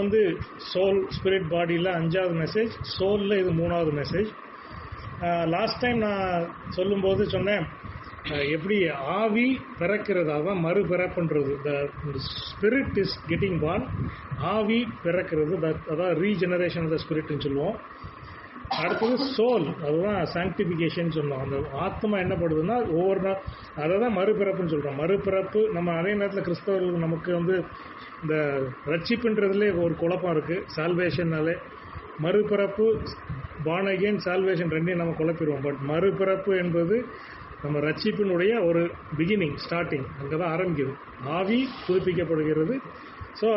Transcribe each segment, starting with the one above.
வந்து soul spirit பாடியில் 5வது மெசேஜ், சோலில் இது 3வது மெசேஜ். லாஸ்ட் டைம் நான் சொல்லும்போது சொன்னேன் எப்படி ஆவி பிறக்கிறது, அதான் மறுபிறப்புன்றது. The spirit is getting born, ஆவி பிறக்கிறது, அதான் ரீஜெனரேஷன் ஆஃப் த ஸ்பிரிட்னு சொல்லுவோம். அடுத்தது சோல், அதுதான் சாங்டிஃபிகேஷன் சொன்னோம். அந்த ஆத்மா என்ன பண்ணுதுன்னா ஒவ்வொரு நாள் அதை தான் மறுபிறப்புன்னு சொல்கிறோம். மறுபிறப்பு நம்ம அதே நேரத்தில் கிறிஸ்தவர்கள் நமக்கு வந்து இந்த ரட்சிப்புன்றதுலேயே ஒரு குழப்பம் இருக்குது. சால்வேஷன்னாலே மறுபிறப்பு, பார்ன் அகெயின், சால்வேஷன் ரெண்டையும் நம்ம குழப்பிடுவோம். பட் மறுபிறப்பு என்பது நம்ம ரட்சிப்பினுடைய ஒரு பிகினிங், ஸ்டார்டிங், அங்கே தான் ஆரம்பிக்குது. ஆவி புதுப்பிக்கப்படுகிறது. ஸோ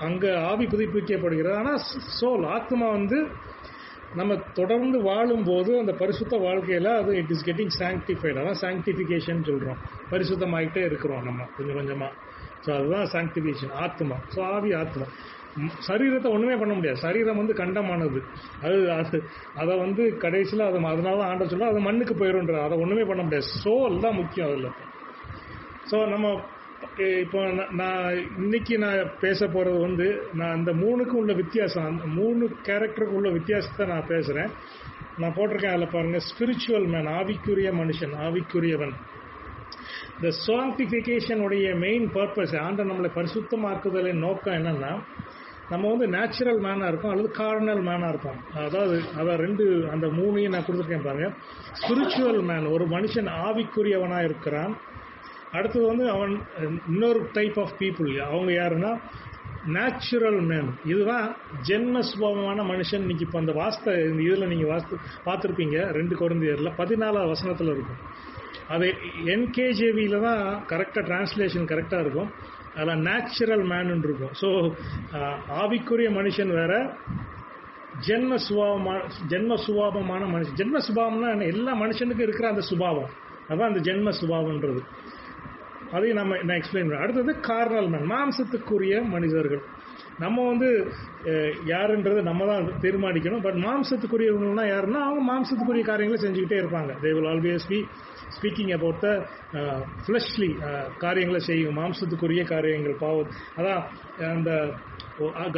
அங்கே ஆவி புதுப்பிக்கப்படுகிறது. ஆனால் சோல், ஆத்மா வந்து நம்ம தொடர்ந்து வாழும்போது அந்த பரிசுத்த வாழ்க்கையில் அது இட் இஸ் கெட்டிங் சாங்டிஃபைடு. அதான் சாங்டிஃபிகேஷன் சொல்கிறோம். பரிசுத்தமாகிட்டே இருக்கிறோம் நம்ம கொஞ்சம் கொஞ்சமாக. ஸோ அதுதான் சாங்டிஃபிகேஷன், ஆத்மா. ஸோ ஆவி, ஆத்மா. சரீரத்தை ஒன்றுமே பண்ண முடியாது. சரீரம் வந்து கண்டமானது. அதை வந்து கடைசியில் அதனால தான் ஆண்ட சொல்ல அது மண்ணுக்கு போயிடும்ன்ற, அதை ஒன்றுமே பண்ண முடியாது. சோல் தான் முக்கியம் அதில். ஸோ நம்ம இப்போ நான் இன்னைக்கு நான் பேச போகிறது வந்து நான் இந்த 3க்கும் உள்ள வித்தியாசம், அந்த 3 கேரக்டருக்கு உள்ள வித்தியாசத்தை நான் பேசுகிறேன். நான் போட்டிருக்கேன் அதில் பாருங்கள். ஸ்பிரிச்சுவல் மேன், ஆவிக்குரிய மனுஷன், ஆவிக்குரியவன். இந்த சாங்டிஃபிகேஷனுடைய மெயின் பர்பஸ், ஆண்ட நம்மளை பரிசுத்தமாக்குதலின் நோக்கம் என்னென்னா, நம்ம வந்து நேச்சுரல் மேனாக இருப்போம் அல்லது கார்னல் மேனாக இருப்போம். அதாவது அந்த 3ஐயும் நான் கொடுத்துருக்கேன் பாருங்கள். ஸ்பிரிச்சுவல் மேன், ஒரு மனுஷன் ஆவிக்குரியவனாக இருக்கிறான். அடுத்தது வந்து அவன் இன்னொரு டைப் ஆஃப் பீப்புள், அவங்க யாருன்னா நேச்சுரல் மேன். இதுதான் ஜென்ம சுபாவமான மனுஷன். இன்னைக்கு இப்போ அந்த இதில் நீங்கள் பார்த்துருப்பீங்க 2 கொரிந்தியரில் 14வது வசனத்தில் இருக்கும். அது என்கேஜேவியில் தான் கரெக்டாக டிரான்ஸ்லேஷன் கரெக்டாக இருக்கும். அதில் நேச்சுரல் மேன் இருக்கும். ஸோ ஆவிக்குரிய மனுஷன் வேற, ஜென்ம சுபாவமான மனுஷன். ஜென்ம சுபாவம்னா எல்லா மனுஷனுக்கும் இருக்கிற அந்த சுபாவம், அதான் அந்த ஜென்ம சுபாவன்றது. அதையும் நான் எக்ஸ்பிளைன் பண்ணுறேன். அடுத்தது கார்னல் மேன், மாம்சத்துக்குரிய மனிதர்கள். நம்ம வந்து யாருன்றது நம்ம தான் தீர்மானிக்கணும். பட் மாம்சத்துக்குரியவங்கன்னா யாருன்னா அவங்க மாம்சத்துக்குரிய காரியங்களை செஞ்சுக்கிட்டே இருப்பாங்க. They will always be speaking about the fleshly காரியங்களை செய்யும், மாம்சத்துக்குரிய காரியங்கள், பாவம். அதான் அந்த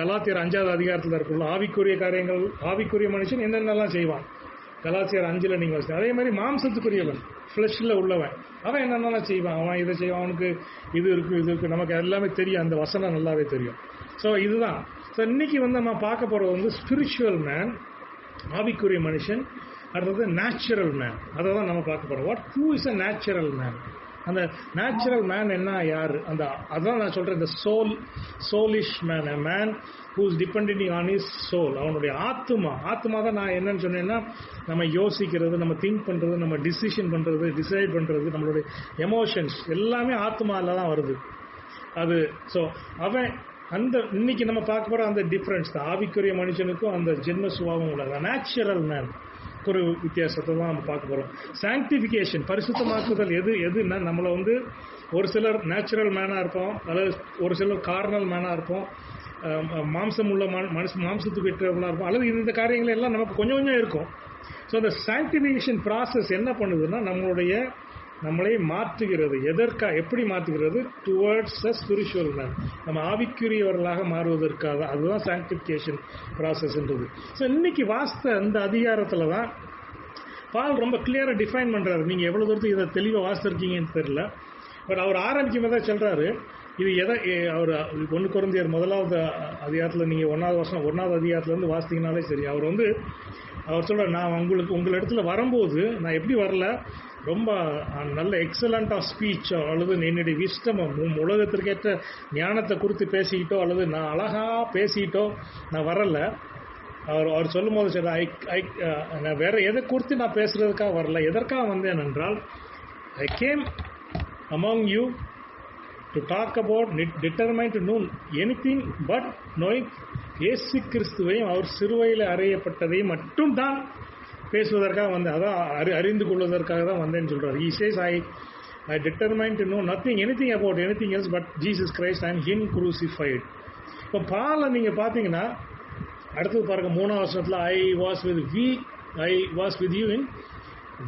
கலாத்தியர் 5வது அதிகாரத்தில் இருக்குள்ள ஆவிக்குரிய காரியங்கள், ஆவிக்குரிய மனுஷன் என்னென்னலாம் செய்வான், கலாத்தியர் 5ல் நீங்கள் வச்சு. அதே மாதிரி மாம்சத்துக்குரியவன், ஃப்ளஷில் உள்ளவன், அவன் என்னென்னலாம் செய்வான், அவன் இதை செய்வான், அவனுக்கு இது இருக்குது, நமக்கு எல்லாமே தெரியும், அந்த வசனம் நல்லாவே தெரியும். ஸோ இதுதான். ஸோ இன்னைக்கு வந்து நம்ம பார்க்க போகிறது வந்து ஸ்பிரிச்சுவல் மேன், ஆவிக்குரிய மனுஷன். அடுத்தது நேச்சுரல் மேன், அதை தான் நம்ம பார்க்க போகிறோம். Who is a natural man? அந்த நேச்சுரல் மேன் என்ன, யார்? அதான் நான் சொல்கிறேன், இந்த soulish man, a man who is depending on is soul. அவனுடைய ஆத்மா தான். நான் என்னன்னு சொன்னேன்னா, நம்ம யோசிக்கிறது, நம்ம திங்க் பண்ணுறது, நம்ம டிசிஷன் பண்ணுறது, டிசைட் பண்ணுறது, நம்மளுடைய எமோஷன்ஸ் எல்லாமே ஆத்மாவில் தான் வருது. அது ஸோ அவன் அந்த இன்னைக்கு நம்ம பார்க்க போகிற அந்த டிஃப்ரென்ஸ் தான் ஆவிக்குரிய மனுஷனுக்கும் அந்த ஜென்ம சுபாவம் உள்ளது. நேச்சுரல் மேன் ஒரு வித்தியாசத்தை தான் நம்ம பார்க்க போகிறோம். சாங்டிஃபிகேஷன், பரிசுத்தமாக்குதல் எதுன்னா, நம்மளை வந்து ஒரு சிலர் நேச்சுரல் மேனாக இருப்போம், அல்லது ஒரு சிலர் கார்னல் மேனாக இருப்போம், மாம்சம் உள்ள மாம்சத்துக்கு விட்டுறவங்களாக இருப்போம், அல்லது இந்த காரியங்கள் எல்லாம் நமக்கு கொஞ்சம் கொஞ்சம் இருக்கும். ஸோ அந்த சாங்டிஃபிகேஷன் ப்ராசஸ் என்ன பண்ணுதுன்னா, நம்மளை மாற்றுகிறது. எப்படி மாற்றுகிறது? டுவர்ட்ஸ் அ ஸ்பிரிச்சுவல் மேன், நம்ம ஆவிக்குரியவர்களாக மாறுவதற்காக. அதுதான் சாங்டிஃபிகேஷன் ப்ராசஸ்ன்றது. ஸோ இன்னைக்கு அந்த அதிகாரத்தில் தான் பால் ரொம்ப கிளியராக டிஃபைன் பண்ணுறாரு. நீங்கள் எவ்வளோ தூரத்துக்கு இதை தெளிவாக வாசித்திருக்கீங்கன்னு தெரியல. பட் அவர் ஆரம்பிக்கும் போது தான் சொல்கிறாரு, இது அவர் 1 கொரிந்தியர் 1வது அதிகாரத்தில் நீங்கள் 1வது அதிகாரத்துலேருந்து வாசித்தீங்கனாலே சரி. அவர் சொல்கிறார், நான் உங்கள் இடத்துல வரும்போது நான் எப்படி வரல, ரொம்ப நல்ல எக்ஸலண்ட் ஆஃப் ஸ்பீச், அல்லது என்னுடைய விஸ்டமம், உலகத்திற்கேற்ற ஞானத்தை குறித்து பேசிக்கிட்டோ அல்லது நான் அழகாக பேசிக்கிட்டோ நான் வரல. அவர் சொல்லும் போது சரி, நான் வேற எதை குறித்து நான் பேசுறதுக்காக வரல. எதற்காக வந்தேன் என்றால், I came among you to talk about, determined to know anything but knowing இயேசு கிறிஸ்துவையும் அவர் சிலுவையில் அறையப்பட்டதையும் மட்டும் தான் பேசுவதற்காக வந்தேன். அதான் அறிந்து கொள்வதற்காக தான் வந்தேன்னு சொல்கிறார். He says, I determined to know anything about anything else but Jesus Christ and Him crucified. இப்போ பாலை நீங்கள் பார்த்தீங்கன்னா அடுத்தது பாருங்க 3வது வசனத்தில், I was with you in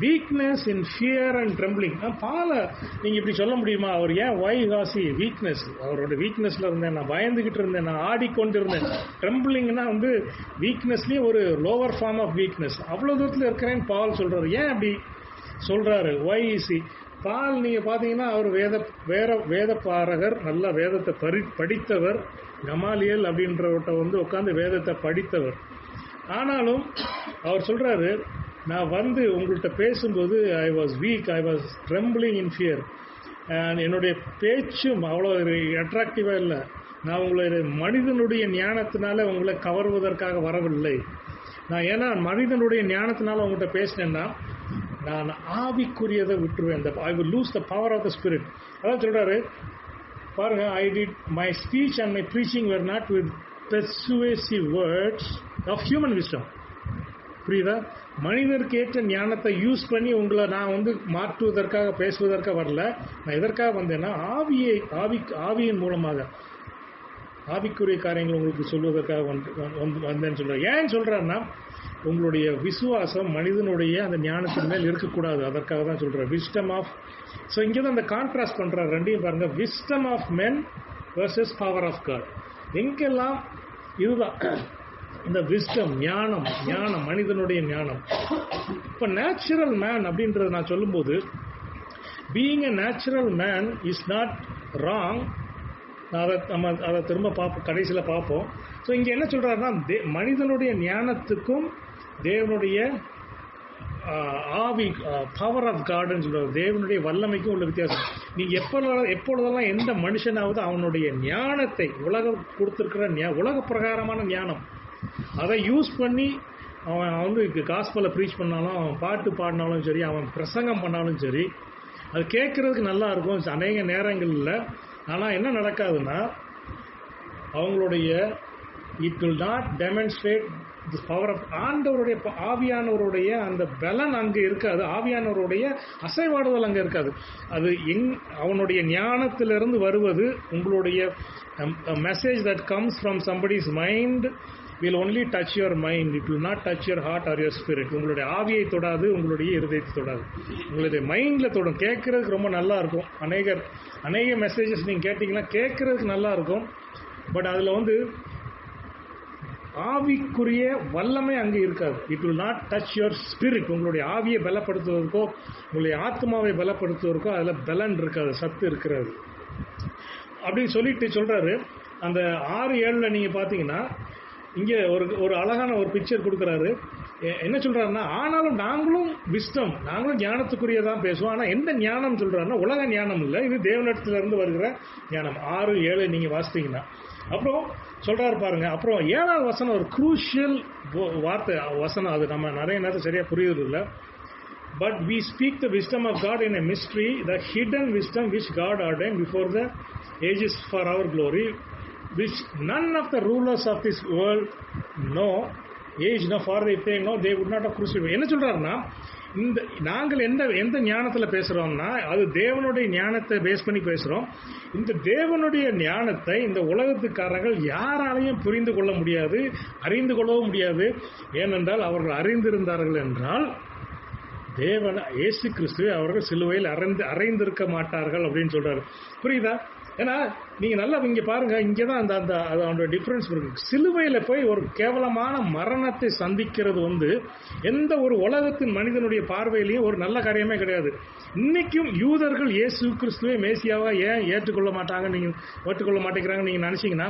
weakness in fear and trembling. பாலை நீங்கள் இப்படி சொல்ல முடியுமா? அவர் ஏன் வை வாசி வீக்னஸ், அவரோட வீக்னஸில் இருந்தேன், நான் பயந்துக்கிட்டு இருந்தேன், நான் ஆடிக்கொண்டு இருந்தேன். ட்ரெம்பிளிங்னா வந்து வீக்னஸ்லேயே ஒரு லோவர் ஃபார்ம் ஆஃப் வீக்னஸ். அவ்வளோ தூரத்தில் இருக்கிறேன்னு பால் சொல்கிறார். ஏன் அப்படி சொல்கிறாரு? வை இசி பால் நீங்கள் பார்த்தீங்கன்னா அவர் வேத பாரகர், நல்ல வேதத்தை படித்தவர். கமாலியல் அப்படின்றவர்கிட்ட வந்து உட்காந்து வேதத்தை படித்தவர். ஆனாலும் அவர் சொல்கிறாரு, நான் வந்து உங்கள்கிட்ட பேசும்போது I was week, I was trembling in fear. என்னுடைய பேச்சும் அவ்வளோ அட்ராக்டிவாக இல்லை. நான் உங்களுடைய மனிதனுடைய ஞானத்தினால உங்களை கவர்வதற்காக வரவில்லை. நான் ஏன்னா மனிதனுடைய ஞானத்தினால உங்கள்கிட்ட பேசினேன்னா நான் ஆவிக்குரியதை விட்டுருவேன். I will lose the power of the spirit. அதான் சொல்கிறாரு பாருங்க, I did my speech and my preaching were not with persuasive words of human wisdom. புரியுதா? மனிதருக்கு ஏற்ற ஞானத்தை யூஸ் பண்ணி உங்களை நான் வந்து மாற்றுவதற்காக பேசுவதற்காக வரல. நான் எதற்காக வந்தேன்னா ஆவியின் மூலமாக ஆவிக்குரிய காரியங்கள் உங்களுக்கு சொல்வதற்காக வந்தேன்னு சொல்கிறேன். ஏன் சொல்கிறேன்னா உங்களுடைய விசுவாசம் மனிதனுடைய அந்த ஞானத்தின் மேல் இருக்கக்கூடாது. அதற்காக தான் சொல்கிறேன் விஸ்டம் ஆஃப். ஸோ இங்கே தான் அந்த கான்ட்ராஸ்ட் பண்ணுறாரு ரெண்டையும் பாருங்கள். Wisdom of men versus power of God. எங்கெல்லாம் இதுதான் இந்த விஸ்டம், ஞானம் மனிதனுடைய ஞானம். இப்போ நேச்சுரல் மேன் அப்படின்றத நான் சொல்லும்போது, being a natural man is not wrong. அதை திரும்ப பார்ப்போம், கடைசியில் பார்ப்போம். ஸோ இங்கே என்ன சொல்கிறாருன்னா, மனிதனுடைய ஞானத்துக்கும் தேவனுடைய ஆவி பவர் ஆஃப் காட்னு சொல்கிறார், தேவனுடைய வல்லமைக்கும் உள்ள வித்தியாசம். நீங்கள் எப்பொழுதெல்லாம் எந்த மனுஷனாவது அவனுடைய ஞானத்தை உலகம் கொடுத்துருக்கிற உலக பிரகாரமான ஞானம் அதை யூஸ் பண்ணி அவன் வந்து காஸ்பலை ப்ரீச் பண்ணாலும், அவன் பாட்டு பாடினாலும் சரி, அவன் பிரசங்கம் பண்ணாலும் சரி, அது கேட்குறதுக்கு நல்லா இருக்கும் அநேக நேரங்களில். ஆனால் என்ன நடக்காதுன்னா அவங்களுடைய it will not demonstrate the power of ஆண்டவருடைய ஆவியானவருடைய அந்த பலன் அங்கே இருக்காது. ஆவியானவருடைய அசைவாடுதல் அங்கே இருக்காது. அது அவனுடைய ஞானத்திலிருந்து வருவது உங்களுடைய message that comes from somebody's mind will only touch your mind. It will not touch your heart or your spirit. உங்களுடைய ஆவியை தொடாது, உங்களுடைய இருதயத்தை தொடாது, உங்களுடைய மைண்டில் தொடும். கேட்குறதுக்கு ரொம்ப நல்லா இருக்கும். அநேக மெசேஜஸ் நீங்கள் கேட்டிங்கன்னா கேட்குறதுக்கு நல்லா இருக்கும். பட் அதில் வந்து ஆவிக்குரிய வல்லமை அங்கே இருக்காது. It will not touch your spirit. உங்களுடைய ஆவியை பலப்படுத்துவதற்கோ உங்களுடைய ஆத்மாவை பலப்படுத்துவதற்கோ அதில் பலன் இருக்காது, சத்து இருக்கிறது அப்படின்னு சொல்லிட்டு சொல்கிறாரு. அந்த 6:7 நீங்கள் பார்த்தீங்கன்னா இங்கே ஒரு அழகான ஒரு பிக்சர் கொடுக்குறாரு. என்ன சொல்கிறாருன்னா, ஆனாலும் நாங்களும் நாங்களும் ஞானத்துக்குரியதான் பேசுவோம். ஆனால் எந்த ஞானம் சொல்கிறாருன்னா உலக ஞானம் இல்லை, இது தேவனிடத்திலிருந்து வருகிற ஞானம். 6:7 நீங்கள் வாசித்தீங்கன்னா அப்புறம் சொல்கிறாரு பாருங்க. அப்புறம் 7வது வசனம் ஒரு குரூஷியல் வார்த்தை வசனம். அது நம்ம நிறைய நேரத்தில் சரியாக புரியுறது இல்லை. But we speak the wisdom of God in a mystery, the hidden wisdom which God ordained before the ages for our glory, which none of the rulers of this world know, age no, for if they know they would not have crucified. என்ன சொல்றாருன்னா, இந்த நாங்கள் எந்த ஞானத்தில் பேசுகிறோம்னா அது தேவனுடைய ஞானத்தை base பண்ணி பேசுகிறோம். இந்த தேவனுடைய ஞானத்தை இந்த உலகத்துக்காரர்கள் யாராலையும் புரிந்து கொள்ள முடியாது, அறிந்து கொள்ளவும் முடியாது. ஏனென்றால் அவர்கள் அறிந்திருந்தார்கள் என்றால் தேவன் இயேசு கிறிஸ்துவை அவர்கள் சிலுவையில் அறைந்திருக்க மாட்டார்கள் அப்படின்னு சொல்றாரு. புரியுதா? ஏன்னா நீங்கள் நல்லா இங்கே பாருங்கள், இங்கே தான் அதோட டிஃப்ரென்ஸ் இருக்குது. சிலுவையில் போய் ஒரு கேவலமான மரணத்தை சந்திக்கிறது வந்து எந்த ஒரு உலகத்தின் மனிதனுடைய பார்வையிலையும் ஒரு நல்ல காரியமே கிடையாது. இன்றைக்கும் யூதர்கள் இயேசு கிறிஸ்துவை மேசியாவா ஏன் ஏற்றுக்கொள்ள மாட்டேங்கிறாங்க நீங்கள் நினச்சிங்கன்னா,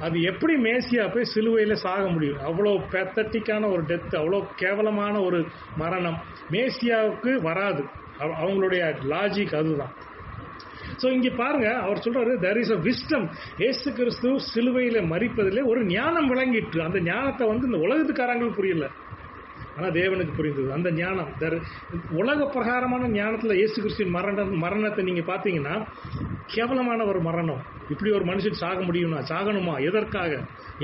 அது எப்படி மேசியா போய் சிலுவையில் சாக முடியும்? அவ்வளோ பெத்தட்டிக்கான ஒரு டெத்து, அவ்வளோ கேவலமான ஒரு மரணம் மேசியாவுக்கு வராது. அவங்களுடைய லாஜிக் அதுதான். ஸோ இங்கே பாருங்க, அவர் சொல்றாரு there is a wisdom. இயேசு கிறிஸ்து சிலுவையில் மரிப்பதிலே ஒரு ஞானம் விளங்கிட்டு, அந்த ஞானத்தை வந்து இந்த உலகத்துக்காரங்களுக்கு புரியல, ஆனால் தேவனுக்கு புரிந்தது அந்த ஞானம். உலக பிரகாரமான ஞானத்தில் இயேசு கிறிஸ்துவின் மரணத்தை நீங்கள் பார்த்தீங்கன்னா கேவலமான ஒரு மரணம். இப்படி ஒரு மனுஷன் சாக முடியும்னா, சாகணுமா? எதற்காக?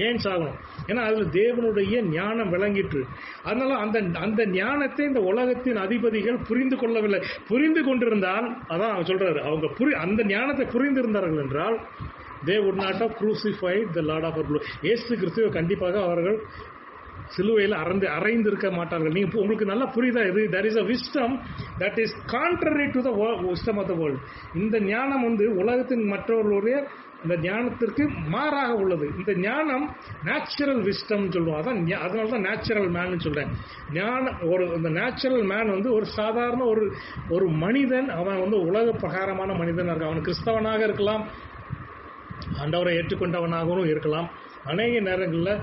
ஏன் சாகணும்? ஏன்னா அதில் தேவனுடைய ஞானம் விளங்கிட்டு. அதனால அந்த ஞானத்தை இந்த உலகத்தின் அதிபதிகள் புரிந்து கொள்ளவில்லை. புரிந்து கொண்டிருந்தால், அதான் அவர் சொல்றாரு, அவங்க அந்த ஞானத்தை புரிந்திருந்தார்கள் என்றால் they would not have crucified the Lord of our glory. இயேசு கிறிஸ்துவை கண்டிப்பாக அவர்கள் சிலுவையில் அறைந்து இருக்க மாட்டார்கள். நீங்க உங்களுக்கு நல்லா புரியுதா? இது there is a wisdom that is contrary to the wisdom of the world. இந்த ஞானம் வந்து உலகத்தின் மற்றவர்களுடைய இந்த ஞானத்திற்கு மாறாக உள்ளது. இந்த ஞானம் நேச்சுரல் விஸ்டம் சொல்லுவோம். அதான் அதனால தான் நேச்சுரல் மேன் சொல்றேன். இந்த நேச்சுரல் மேன் வந்து ஒரு சாதாரண ஒரு மனிதன். அவன் வந்து உலக பிரகாரமான மனிதனாக இருக்கான். அவன் கிறிஸ்தவனாக இருக்கலாம், ஆண்டவரை ஏற்றுக்கொண்டவனாகவும் இருக்கலாம். அநேக நேரங்களில்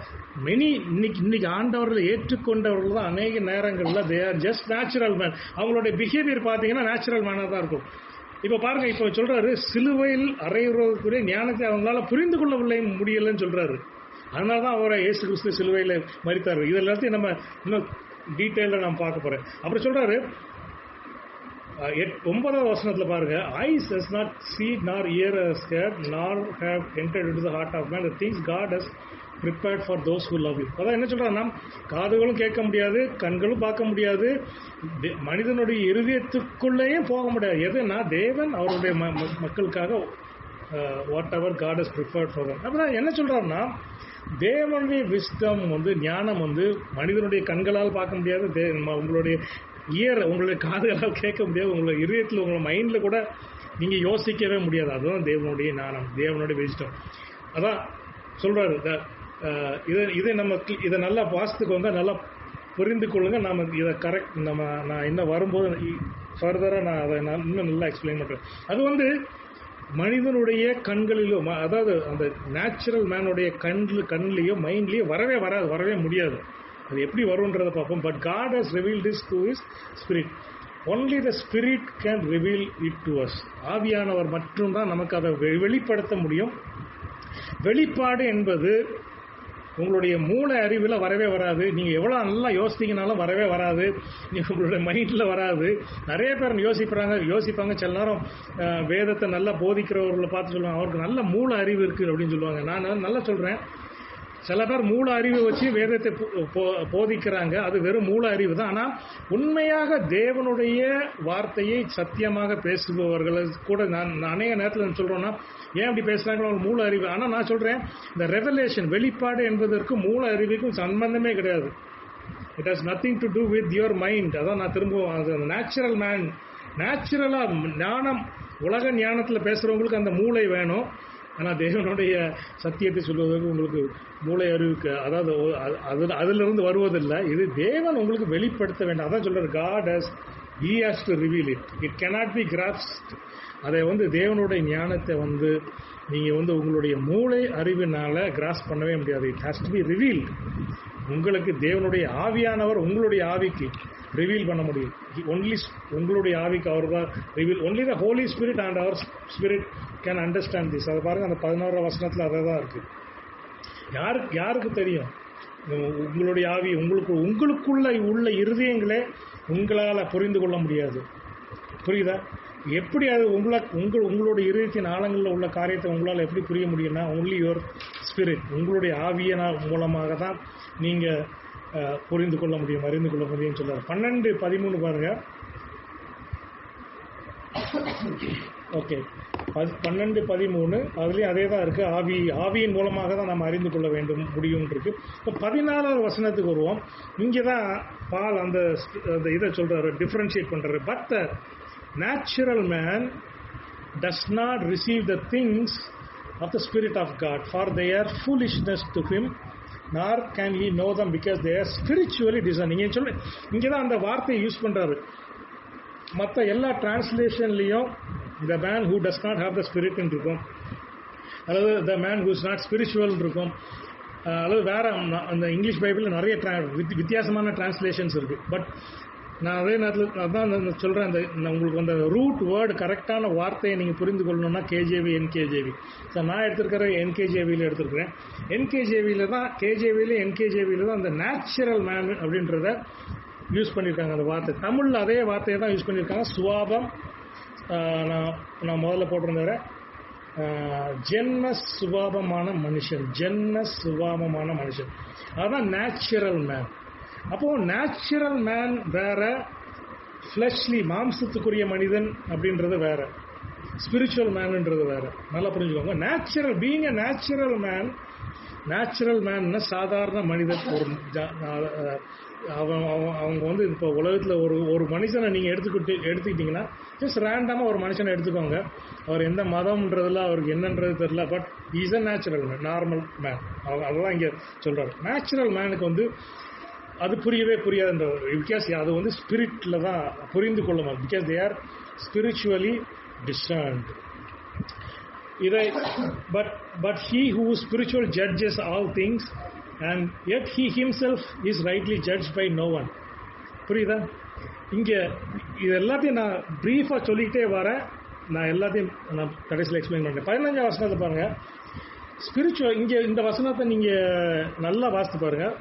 இன்னைக்கு ஆண்டவர்களை ஏற்றுக்கொண்டவர்கள் தான் அநேக நேரங்களில் they are just natural man. அவங்களுடைய பிஹேவியர் பார்த்தீங்கன்னா நேச்சுரல் மேனாக தான் இருக்கும். இப்போ பாருங்க, இப்போ சொல்றாரு சிலுவையில் அறையுறதுக்குரிய ஞானத்தை அவங்களால புரிந்து கொள்ளவில்லை, முடியலன்னு சொல்றாரு. அதனால தான் அவரை இயேசு கிறிஸ்து சிலுவையில் மரித்தார். இது எல்லாத்தையும் நம்ம இன்னும் டீட்டெயிலாக நம்ம பார்க்க போறேன். அப்புறம் சொல்றாரு 9வது வசனத்தில் பாருங்க, ice has not seen nor ear has heard nor have entered into the heart of man the things God has prepared for those who love him. அதான் என்ன சொல்றாருன்னா, காதுகளும் கேட்க முடியாது, கண்களும் பார்க்க முடியாது, மனிதனுடைய இருதயத்துக்குள்ளேயும் போக முடியாது. எதுனா தேவன் அவருடைய மக்களுக்காக what ever God has prepared for them. அப்பதான் என்ன சொல்றாருன்னா, தேவனுடைய விஸ்டம் வந்து ஞானம் வந்து மனிதனுடைய கண்களால் பார்க்க முடியாது, உங்களுடைய உங்களுடைய காதுகளால் கேட்க முடியாது, உங்களுடைய இதயத்தில் உங்களோட மைண்டில் கூட நீங்கள் யோசிக்கவே முடியாது. அதுதான் தேவனுடைய ஞானம், தேவனுடைய விஸ்டம். அதான் சொல்றாரு. இதை இதை நல்லா வாசித்துக்கோங்க, நல்லா புரிந்து கொள்ளுங்க. நம்ம இதை கரெக்ட் நான் இன்னும் வரும்போது ஃபர்தராக நான் அதை இன்னும் நல்லா எக்ஸ்பிளைன் பண்ணுறேன். அது வந்து மனிதனுடைய கண்களிலும், அதாவது அந்த நேச்சுரல் மேனுடைய கண்ணிலையோ மைண்ட்லேயோ வரவே முடியாது. அது எப்படி வரும்ன்றதை பார்ப்போம். But God has revealed this to his spirit. Only the spirit can reveal it to us. ஆவியானவர் மட்டும்தான் நமக்கு அதை வெளிப்படுத்த முடியும். வெளிப்பாடு என்பது உங்களுடைய மூளை அறிவில் வரவே வராது. நீங்கள் எவ்வளோ நல்லா யோசித்தீங்கனாலும் வரவே வராது. நீங்கள் உங்களுடைய மைண்டில் வராது. நிறைய பேர் யோசிப்பாங்க. சில நேரம் வேதத்தை நல்லா போதிக்கிறவர்களை பார்த்து சொல்லுவாங்க, அவருக்கு நல்ல மூளை அறிவு இருக்குது அப்படின்னு சொல்லுவாங்க. நான் நல்லா சொல்கிறேன், சில பேர் மூல அறிவை வச்சு வேதத்தை போதிக்கிறாங்க. அது வெறும் மூல அறிவு தான். ஆனால் உண்மையாக தேவனுடைய வார்த்தையை சத்தியமாக பேசுபவர்கள் கூட நான் அநேக நேரத்தில் சொல்கிறோன்னா, ஏன் அப்படி பேசுகிறாங்களோ அவங்க மூல அறிவு. ஆனால் நான் சொல்கிறேன், இந்த ரெவலேஷன் வெளிப்பாடு என்பதற்கு மூல அறிவுக்கும் சம்பந்தமே கிடையாது. It has nothing to do with your mind. அதான் நான் திரும்பவும் அது நேச்சுரல் மேன், நேச்சுரலாக ஞானம், உலக ஞானத்தில் பேசுகிறவங்களுக்கு அந்த மூளை வேணும். ஆனால் தேவனுடைய சத்தியத்தை சொல்வதற்கு உங்களுக்கு மூளை அறிவுக்கு, அதாவது அதிலிருந்து வருவதில்லை. இது தேவன் உங்களுக்கு வெளிப்படுத்த வேண்டும். அதான் சொல்றாரு, God he has to reveal it. It cannot be grasped. அதை வந்து தேவனுடைய ஞானத்தை வந்து நீங்கள் வந்து உங்களுடைய மூளை அறிவினால கிராஸ் பண்ணவே முடியாது. It has to be revealed. உங்களுக்கு தேவனுடைய ஆவியானவர் உங்களுடைய ஆவிக்கு ரிவீல் பண்ண முடியும். ஒன்லி உங்களுடைய ஆவிக்கு அவர் தான் reveal. Only the Holi Spirit and our spirit can understand this. அதை பாருங்கள், அந்த 11ஆம் வசனத்தில் அதை தான் இருக்குது. யாருக்கு தெரியும்? உங்களுடைய ஆவி உங்களுக்குள்ள உள்ள இருதயங்களே உங்களால் புரிந்து கொள்ள முடியாது. புரியுதா? எப்படி அது உங்களுடைய இருதயத்தின் ஆழங்களில் உள்ள காரியத்தை உங்களால் எப்படி புரிய முடியும்னா, ஒன்லி யுவர் ஸ்பிரிட், உங்களுடைய ஆவியின மூலமாக தான் நீங்கள் புரிந்து கொள்ள முடியும், அறிந்து கொள்ள முடியும்னு சொல்றாரு. 12:13 பாருங்க. ஓகே, 12:13 அதுலேயும் அதே தான் இருக்குது. ஆவியின் மூலமாக தான் நம்ம அறிந்து கொள்ள முடியும் இருக்கு. இப்போ 14வது வசனத்துக்கு வருவோம். இங்கே தான் பால் அந்த இதை சொல்கிறாரு, டிஃப்ரென்ஷியேட் பண்ணுறாரு. But the natural man does not receive the things of the spirit of God, for they are foolishness to him, nor can he know them because they are spiritually discerned. இங்கே தான் அந்த வார்த்தையை use பண்ணுறாரு. மற்ற எல்லா டிரான்ஸ்லேஷன்லேயும் the man who does not have the spirit இருக்கும், அல்லது the man who is not spiritual இருக்கும், அல்லது வேற அந்த இங்கிலீஷ் பைபிளில் நிறைய வித்தியாசமான டிரான்ஸ்லேஷன்ஸ் இருக்குது. பட் நான் அதே நேரத்தில் அதான் சொல்கிறேன், அந்த உங்களுக்கு அந்த ரூட் வேர்டு கரெக்டான வார்த்தையை நீங்கள் புரிந்து கொள்ளணும்னா கேஜேவி, என்கேஜேவி. ஸோ நான் எடுத்துருக்கிற என்கேஜேவியில் எடுத்துருக்கிறேன். என்கேஜேவியில் தான், கேஜேவியில் என்கேஜேவியில் தான் அந்த நேச்சுரல் மேன் அப்படின்றத யூஸ் பண்ணியிருக்காங்க. அந்த வார்த்தை தமிழில் அதே வார்த்தையை தான் யூஸ் பண்ணியிருக்காங்க. சுவாபம், நான் முதல்ல போட்டிருந்தேன், ஜென்ம சுபாவமான மனுஷன், அதுதான் நேச்சுரல் மேன். அப்போது நேச்சுரல் மேன் வேற, ஃப்ளஷ்லி மாம்சத்துக்குரிய மனிதன் அப்படின்றது வேற, ஸ்பிரிச்சுவல் மேன்ன்றது வேற. நல்லா புரிஞ்சுக்கோங்க. Natural being a natural man natural மேன்னா சாதாரண மனிதன். ஒரு அவங்க வந்து இப்போ உலகத்தில் ஒரு மனுஷனை நீங்கள் எடுத்துக்கிட்டிங்கன்னா ஜஸ்ட் ரேண்டமாக ஒரு மனுஷனை எடுத்துக்கோங்க. அவர் எந்த மதம்ன்றதுல அவருக்கு என்னன்றது தெரியல, but is a natural man, normal man. அதுதான் இங்கே சொல்கிறார். நேச்சுரல் மேனுக்கு வந்து அது புரியவே புரியாதுன்றது. பிகாஸ் அது வந்து ஸ்பிரிட்டில் தான் புரிந்து கொள்ள முடியும். Because they are spiritually discerned. இதை but he who is spiritual judges all things and yet he himself is rightly judged by no one. புரியுதா? இங்கே இது எல்லாத்தையும் நான் ப்ரீஃபாக சொல்லிக்கிட்டே வரேன். நான் எல்லாத்தையும் நான் கடைசியில் எக்ஸ்பிளைன் பண்ணுறேன். 15ஆம் வசனத்தை பாருங்கள். ஸ்பிரிச்சுவல் இங்கே இந்த வசனத்தை நீங்கள் நல்லா வாசித்து பாருங்கள்.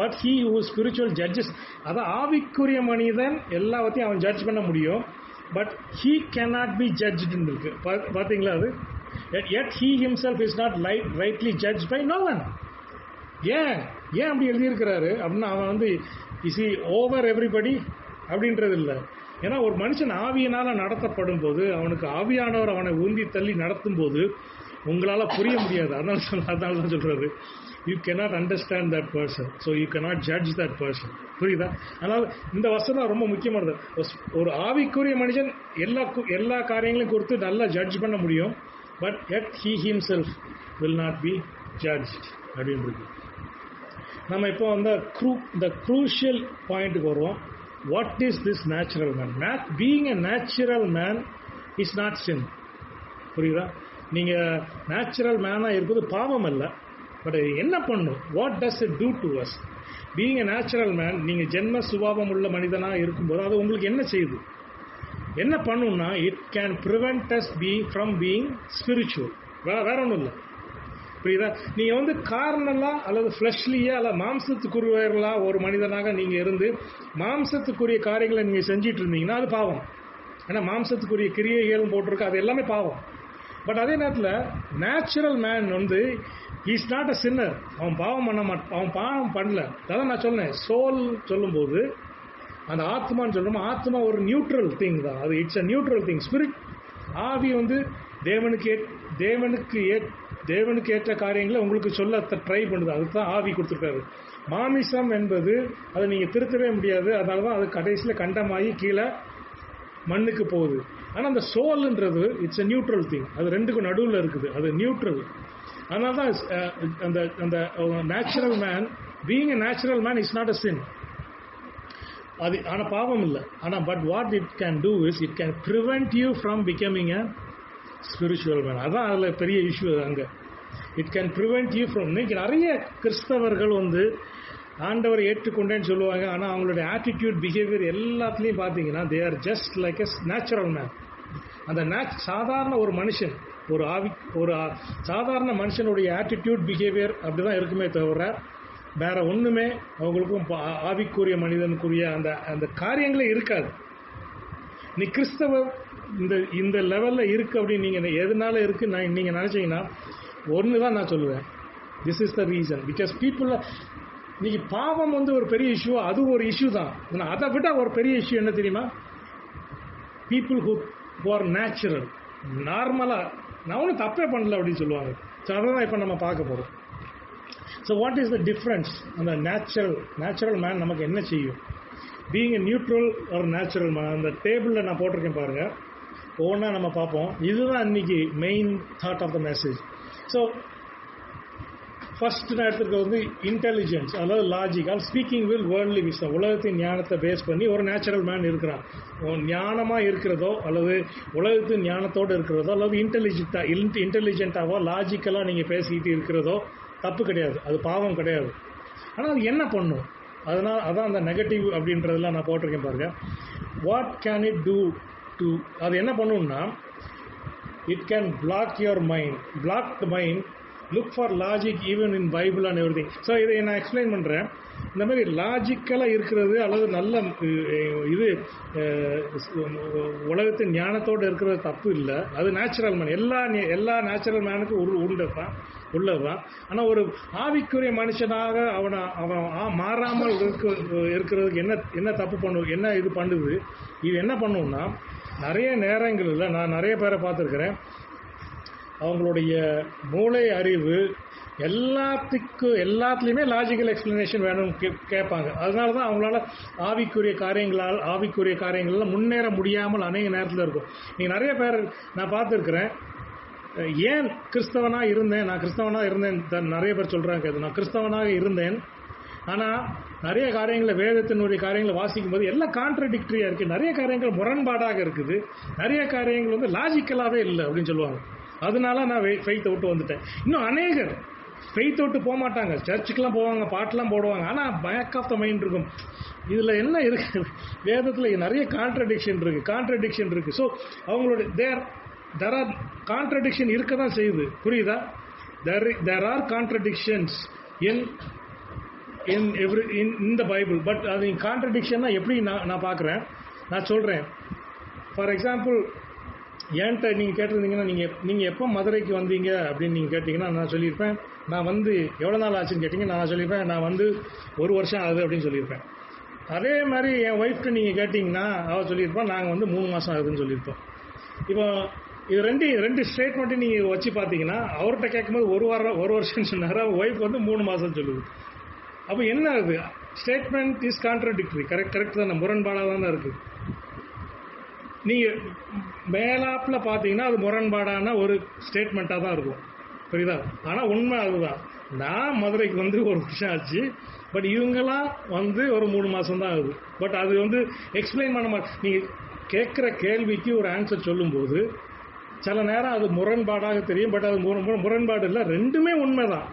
But he who spiritual judges, அதான் ஆவிக்குரிய மனிதன் எல்லாத்தையும் அவன் ஜட்ஜ் பண்ண முடியும். பட் ஹீ கேனாட் பி ஜட்ஜ்டுன்னு இருக்கு. பார்த்தீங்களா? அது yet he himself is not rightly judged by no one. ஏன் அப்படி எழுதியிருக்கிறாரு அப்படின்னா, அவன் வந்து இஸ் he over everybody அப்படின்றது இல்லை. ஏன்னா ஒரு மனுஷன் ஆவியினால் நடத்தப்படும் போது, அவனுக்கு ஆவியானவர் அவனை உந்தி தள்ளி நடத்தும் போது உங்களால் புரிய முடியாது. அதனால தான் சொல்கிறாரு, you cannot understand that person, so you cannot judge that person. புரியுதா? அதனால் இந்த வசனம் ரொம்ப முக்கியமானது. ஒரு ஆவிக்குரிய மனுஷன் எல்லா காரியங்களையும் குறித்து நல்லா ஜட்ஜ் பண்ண முடியும். But yet he himself will not be judged அப்படின்றது. நம்ம இப்போ வந்து the crucial பாயிண்ட்டுக்கு வருவோம். What is this natural man? Being a natural man is not sin. புரியுதா? நீங்கள் நேச்சுரல் மேனாக இருப்பது பாவம் அல்ல. பட் என்ன பண்ணும்? What does it do to us? Being a natural man, நீங்கள் ஜென்ம சுபாவம் உள்ள மனிதனாக இருக்கும்போது அது உங்களுக்கு என்ன செய்யுது? என்ன பண்ணுன்னா, it can prevent as from being spiritual. வேற ஒன்றும் இல்லை. புரியுதா? நீங்கள் வந்து கார்னலாக அல்லது ஃப்ளஷ்லியா அல்லது மாம்சத்துக்குரியவர்களாக ஒரு மனிதனாக நீங்கள் இருந்து மாம்சத்துக்குரிய காரியங்களை நீங்கள் செஞ்சிட்டு இருந்தீங்கன்னா அது பாவம். ஏன்னா மாம்சத்துக்குரிய கிரியைகள் போட்டிருக்கு, அது எல்லாமே பாவம். பட் அதே நேரத்தில் நேச்சுரல் மேன் வந்து இஸ் நாட் அ சின்னர். அவன் பாவம் அவன் பாவம் பண்ணல. அதான் நான் சொன்னேன், சோல் சொல்லும்போது அந்த ஆத்மான்னு சொல்கிறோம். ஆத்மா ஒரு நியூட்ரல் திங் தான். அது it's a neutral thing. Spirit, ஆவி வந்து தேவனுக்கு ஏற்ற காரியங்களை உங்களுக்கு சொல்ல ட்ரை பண்ணுது. அதுக்கு தான் ஆவி கொடுத்துருக்காரு. மாமிசம் என்பது அதை நீங்கள் திருத்தவே முடியாது. அதனால தான் அது கடைசியில் கண்டமாகி கீழே மண்ணுக்கு போகுது. ஆனால் அந்த சோல்ன்றது இட்ஸ் அ நியூட்ரல் திங். அது ரெண்டுக்கும் நடுவில் இருக்குது. அது நியூட்ரல். அதனால தான் அந்த natural man, being a natural man is not a sin. அது ஆனால் பாவம் இல்லை. ஆனால் but what it can do is it can prevent you from becoming a spiritual man. அதான் அதில் பெரிய இஷ்யூ. அங்கே it can prevent you from. இன்னைக்கு நிறைய கிறிஸ்தவர்கள் வந்து ஆண்டவரை ஏற்றுக்கொண்டேன்னு சொல்லுவாங்க. ஆனால் அவங்களுடைய ஆட்டிடியூட், பிஹேவியர் எல்லாத்துலேயும் பார்த்தீங்கன்னா they are just like a natural man. அந்த சாதாரண ஒரு மனுஷன், ஒரு சாதாரண மனுஷனுடைய ஆட்டிடியூட், பிஹேவியர் அப்படி தான் இருக்குமே தவிர வேற ஒன்றுமே அவங்களுக்கும் ஆவிக்குரிய மனிதனுக்குரிய அந்த காரியங்களே இருக்காது. நீ கிறிஸ்தவ இந்த லெவலில் இருக்குது அப்படின்னு நீங்கள் எதனால இருக்குது நீங்கள் நினச்சிங்கன்னா ஒன்று தான் நான் சொல்லுவேன். This is the reason. Because people இன்னைக்கு பாவம் வந்து ஒரு பெரிய இஷ்யூ, அது ஒரு இஷ்யூ தான். அதை விட ஒரு பெரிய இஷ்யூ என்ன தெரியுமா? பீப்புள் ஹூ ஆர் நேச்சுரல், நார்மலாக நான் ஒன்றும் தப்பே பண்ணல அப்படின்னு சொல்லுவாங்க. ஸோ அதை தான் இப்போ நம்ம பார்க்க போகிறோம். So what is the difference? அந்த நேச்சுரல் மேன் நமக்கு என்ன செய்யும்? பீயிங் எ நியூட்ரல் ஒரு நேச்சுரல் மேன். அந்த டேபிளில் நான் போட்டிருக்கேன் பாருங்கள், ஒவ்வொன்றா நம்ம பார்ப்போம். இதுதான் இன்னைக்கு main thought of the message. So first நான் எடுத்துருக்க வந்து இன்டெலிஜென்ஸ், அதாவது logic all speaking will worldly wisdom. உலகத்தின் ஞானத்தை பேஸ் பண்ணி ஒரு நேச்சுரல் மேன் இருக்கிறான். ஞானமாக இருக்கிறதோ அல்லது உலகத்தின் ஞானத்தோடு இருக்கிறதோ அல்லது இன்டெலிஜென்ட்டாவோ லாஜிக்கலாக நீங்கள் பேசிக்கிட்டு இருக்கிறதோ தப்பு கிடையாது, அது பாவம் கிடையாது. ஆனால் அது என்ன பண்ணும்? அதனால் அதான் அந்த நெகட்டிவ் அப்படின்றதெல்லாம் நான் போட்டிருக்கேன் பாருங்கள். What can it do to, அது என்ன பண்ணுன்னா, it can block your mind, block the mind, look for logic even in Bible and everything. So இதை நான் எக்ஸ்பிளைன் பண்ணுறேன். இந்த மாதிரி லாஜிக்கலாக இருக்கிறது அல்லது நல்ல இது உலகத்தின் ஞானத்தோடு இருக்கிறது தப்பு இல்லை, அது நேச்சுரல் மேன். எல்லா நேச்சுரல் மேனுக்கும் உள்ளது தான். ஆனால் ஒரு ஆவிக்குரிய மனுஷனாக அவன் மாறாமல் இருக்கிறதுக்கு என்ன தப்பு பண்ணும், என்ன இது பண்ணுது? இது என்ன பண்ணுன்னா, நிறைய நேரங்களில் நான் நிறைய பேரை பார்த்துருக்கிறேன், அவங்களுடைய மூளை அறிவு எல்லாத்துலேயுமே லாஜிக்கல் எக்ஸ்பிளனேஷன் வேணும்னு கேட்பாங்க. அதனால தான் அவங்களால ஆவிக்குரிய காரியங்களால் முன்னேற முடியாமல் அநேக நேரத்தில் இருக்கும். நீங்கள் நிறைய பேர் நான் பார்த்துருக்குறேன், ஏன் கிறிஸ்தவனாக இருந்தேன், நான் கிறிஸ்தவனாக இருந்தேன் நிறைய பேர் சொல்கிறாங்க. நான் கிறிஸ்தவனாக இருந்தேன், ஆனால் நிறைய காரியங்களை வேதத்தினுடைய காரியங்களை வாசிக்கும் போது எல்லாம் கான்ட்ரடிக்டரியாக இருக்குது, நிறைய காரியங்கள் முரண்பாடாக இருக்குது, நிறைய காரியங்கள் வந்து லாஜிக்கலாகவே இல்லை அப்படின்னு சொல்லுவாங்க. அதனால நான் ஃபெய்த்தை விட்டு வந்துட்டேன். இன்னும் அநேகர் ஃபெய்த்தை விட்டு போக மாட்டாங்க, சர்ச்சுக்கெலாம் போவாங்க, பாட்டெலாம் போடுவாங்க, ஆனால் பேக் ஆஃப் த மைண்ட் இருக்கும், இதில் என்ன இருக்குது, வேதத்தில் நிறைய கான்ட்ரடிக்ஷன் இருக்குது. ஸோ அவங்களுடைய there are contradiction இருக்க தான் செய்யுது, புரியுதா? there are contradictions in the Bible. But அது கான்ட்ரடிக்ஷன்னா எப்படி நான் பார்க்குறேன், நான் சொல்கிறேன். ஃபார் எக்ஸாம்பிள், ஏன்ட்ட நீங்கள் கேட்டிருந்தீங்கன்னா, நீங்கள் எப்போ மதுரைக்கு வந்தீங்க அப்படின்னு நீங்கள் கேட்டிங்கன்னா நான் சொல்லியிருப்பேன், நான் வந்து எவ்வளோ நாள் ஆச்சுன்னு கேட்டிங்க, நான் சொல்லியிருப்பேன் நான் வந்து 1 வருஷம் ஆகுது அப்படின்னு சொல்லியிருப்பேன். அதே மாதிரி என் ஒய்ஃப்ட்டு நீங்கள் கேட்டிங்கன்னா அவள் சொல்லியிருப்பேன் நாங்கள் வந்து 3 மாதம் ஆகுதுன்னு சொல்லியிருப்போம். இப்போ இது ரெண்டு ஸ்டேட்மெண்ட்டு நீங்கள் வச்சு பார்த்தீங்கன்னா, அவர்கிட்ட கேட்கும்போது 1 வருஷம்னு சொன்னார், அவர் ஒய்ஃப் வந்து 3 மாதம் சொல்லுது. அப்போ என்ன ஆகுது? Statement is contradictory. கரெக்ட் தான், முரண்பாடாக தான் இருக்குது. நீங்கள் மேலாப்பில் பார்த்தீங்கன்னா அது முரண்பாடான ஒரு ஸ்டேட்மெண்ட்டாக தான் இருக்கும், புரியுதா? ஆனால் உண்மை அதுதான். நான் மதுரைக்கு வந்து 1 வருஷம் ஆச்சு, பட் இவங்கெல்லாம் வந்து ஒரு 3 மாதம் தான் ஆகுது. பட் அது வந்து எக்ஸ்பிளைன் பண்ண மாட்டேன். நீங்கள் கேட்குற கேள்விக்கு ஒரு ஆன்சர் சொல்லும்போது சில நேரம் அது முரண்பாடாக தெரியும், பட் அது முரண்பாடு இல்லை, ரெண்டுமே உண்மை தான்.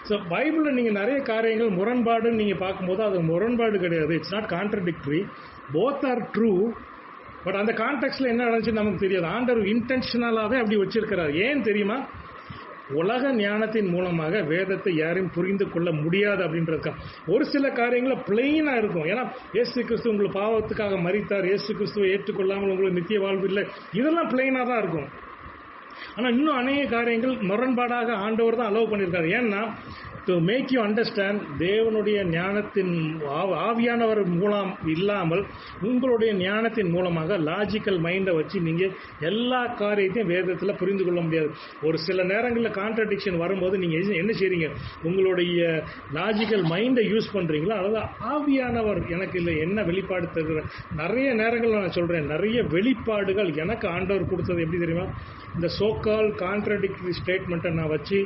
ஸோ பைபிளில் நீங்கள் நிறைய காரியங்கள் முரண்பாடுன்னு நீங்கள் பார்க்கும்போது அது முரண்பாடு கிடையாது, it's not contradictory, both are true. But அந்த கான்டெக்ட்ல என்ன நடந்துச்சு நமக்கு தெரியாது. ஆண்டவர் இன்டென்ஷனலாகவே அப்படி வச்சிருக்கிறார். ஏன் தெரியுமா? உலக ஞானத்தின் மூலமாக வேதத்தை யாரையும் புரிந்து கொள்ள முடியாது அப்படின்றதுக்கா. ஒரு சில காரியங்களை பிளெயினாக இருக்கும். ஏன்னா இயேசு கிறிஸ்து உங்களுக்கு பாவத்துக்காக மரித்தார், இயேசு கிறிஸ்துவை ஏற்றுக்கொள்ளாமல் உங்களுக்கு நித்திய வாழ்வு இல்லை, இதெல்லாம் பிளெயினாக தான் இருக்கும். ஆனால் இன்னும் அநேக காரியங்கள் முரண்பாடாக ஆண்டவர் தான் அலோவ் பண்ணியிருக்காரு. ஏன்னா டு மேக் யூ அண்டர்ஸ்டாண்ட், தேவனுடைய ஞானத்தின் ஆவியானவர் மூலம் இல்லாமல் உங்களுடைய ஞானத்தின் மூலமாக லாஜிக்கல் மைண்டை வச்சு நீங்கள் எல்லா காரியத்தையும் வேதத்தில் புரிந்து கொள்ள முடியாது. ஒரு சில நேரங்களில் கான்ட்ரடிக்ஷன் வரும்போது நீங்கள் என்ன செய்றீங்க? உங்களுடைய லாஜிக்கல் மைண்டை யூஸ் பண்ணுறீங்களா? அதாவது ஆவியானவர் எனக்கு இல்லை என்ன வெளிப்பாடு தருகிற நிறைய நேரங்கள் நான் சொல்கிறேன், நிறைய வெளிப்பாடுகள் எனக்கு ஆண்டவர் கொடுத்தது எப்படி தெரியுமா? இந்த சோகால் கான்ட்ரடிக்டரி ஸ்டேட்மெண்ட்டை நான் வச்சு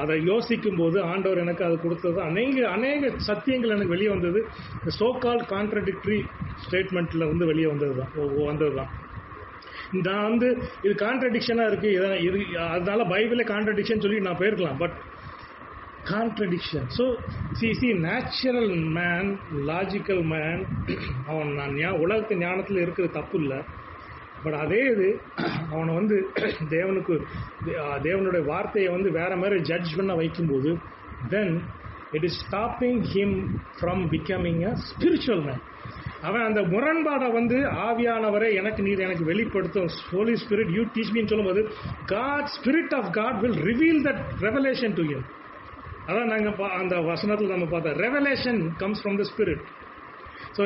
அதை யோசிக்கும் போது ஆண்டவர் எனக்கு அது கொடுத்தது. அநேக சத்தியங்கள் எனக்கு வெளியே வந்தது இந்த சோகால் கான்ட்ரடிக்டரி ஸ்டேட்மெண்ட்டில் வந்து வெளியே வந்தது தான். நான் வந்து இது கான்ட்ரடிக்ஷனாக இருக்குது, இது அதனால பைபிளே கான்ட்ரடிக்ஷன் சொல்லி நான் போயிருக்கலாம். But contradiction. So C natural man, logical man, அவன் உலகத்து ஞானத்தில் இருக்கிறது தப்பு இல்லை. பட் அதே இது அவனை வந்து தேவனுடைய வார்த்தையை வந்து வேற மாதிரி ஜட்ஜ் பண்ண வைக்கும்போது then it is stopping him from becoming a spiritual man. அவன் அந்த முரண்பாடை வந்து ஆவியானவரை எனக்கு வெளிப்படுத்தும், ஹோலி ஸ்பிரிட் யூ டீச் மீன்னு சொல்லும்போது God spirit of God will reveal that revelation to him. அதான் நாங்கள் அந்த வசனத்தில் நம்ம பார்த்தோம், revelation comes from the spirit. So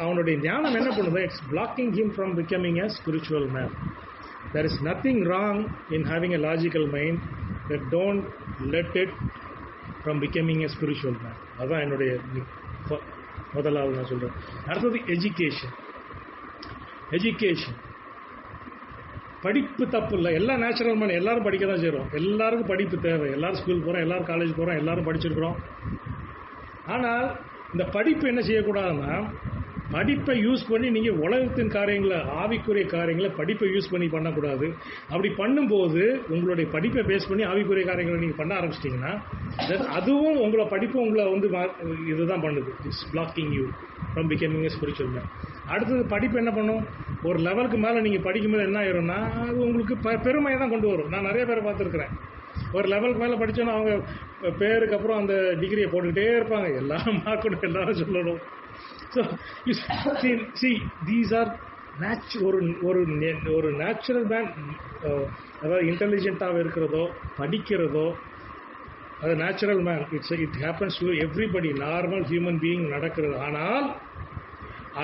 அவனுடைய ஞானம் என்ன பண்ணுது? It's blocking him from becoming a spiritual man. There is nothing wrong in having a logical mind, but don't let it from becoming a spiritual man. அதுதான் என்னுடைய முதலாவது நான் சொல்கிறேன். அடுத்தது எஜுகேஷன். படிப்பு தப்பு இல்லை, எல்லாம் நேச்சுரல் மேன், எல்லாரும் படிக்க தான் செய்கிறோம், எல்லாருக்கும் படிப்பு தேவை, எல்லாரும் ஸ்கூல் போகிறோம், எல்லாரும் காலேஜ் போகிறோம், எல்லாரும் படிச்சிருக்கிறோம். ஆனால் இந்த படிப்பு என்ன செய்யக்கூடாதுன்னா, படிப்பை யூஸ் பண்ணி நீங்கள் உலகத்தின் காரியங்களை, ஆவிக்குரிய காரியங்களை படிப்பை யூஸ் பண்ணி பண்ணக்கூடாது. அப்படி பண்ணும்போது உங்களுடைய படிப்பை பேஸ் பண்ணி ஆவிக்குரிய காரியங்களை நீங்கள் பண்ண ஆரம்பிச்சிட்டிங்கன்னா அதுவும் உங்களை வந்து இதுதான் பண்ணுது. It's blocking you from becoming a spiritual man. அடுத்தது படிப்பு என்ன பண்ணும்? ஒரு லெவலுக்கு மேலே நீங்கள் படிக்கும்போது என்ன ஆயிரும்னா அது உங்களுக்கு பெருமையை தான் கொண்டு வரும். நான் நிறைய பேரை பார்த்துருக்குறேன், ஒரு லெவலுக்கு மேலே படித்தோன்னா அவங்க பேருக்கு அப்புறம் அந்த டிகிரியை போட்டுக்கிட்டே இருப்பாங்க, எல்லாரும் மார்க்கணும், எல்லாரும் சொல்லணும். ஸோ தீஸ் ஆர் ஒரு நேச்சுரல் மேன், அதாவது இன்டெலிஜென்ட்டாக இருக்கிறதோ படிக்கிறதோ அது natural man. It happens to everybody, normal human being நடக்கிறது. ஆனால்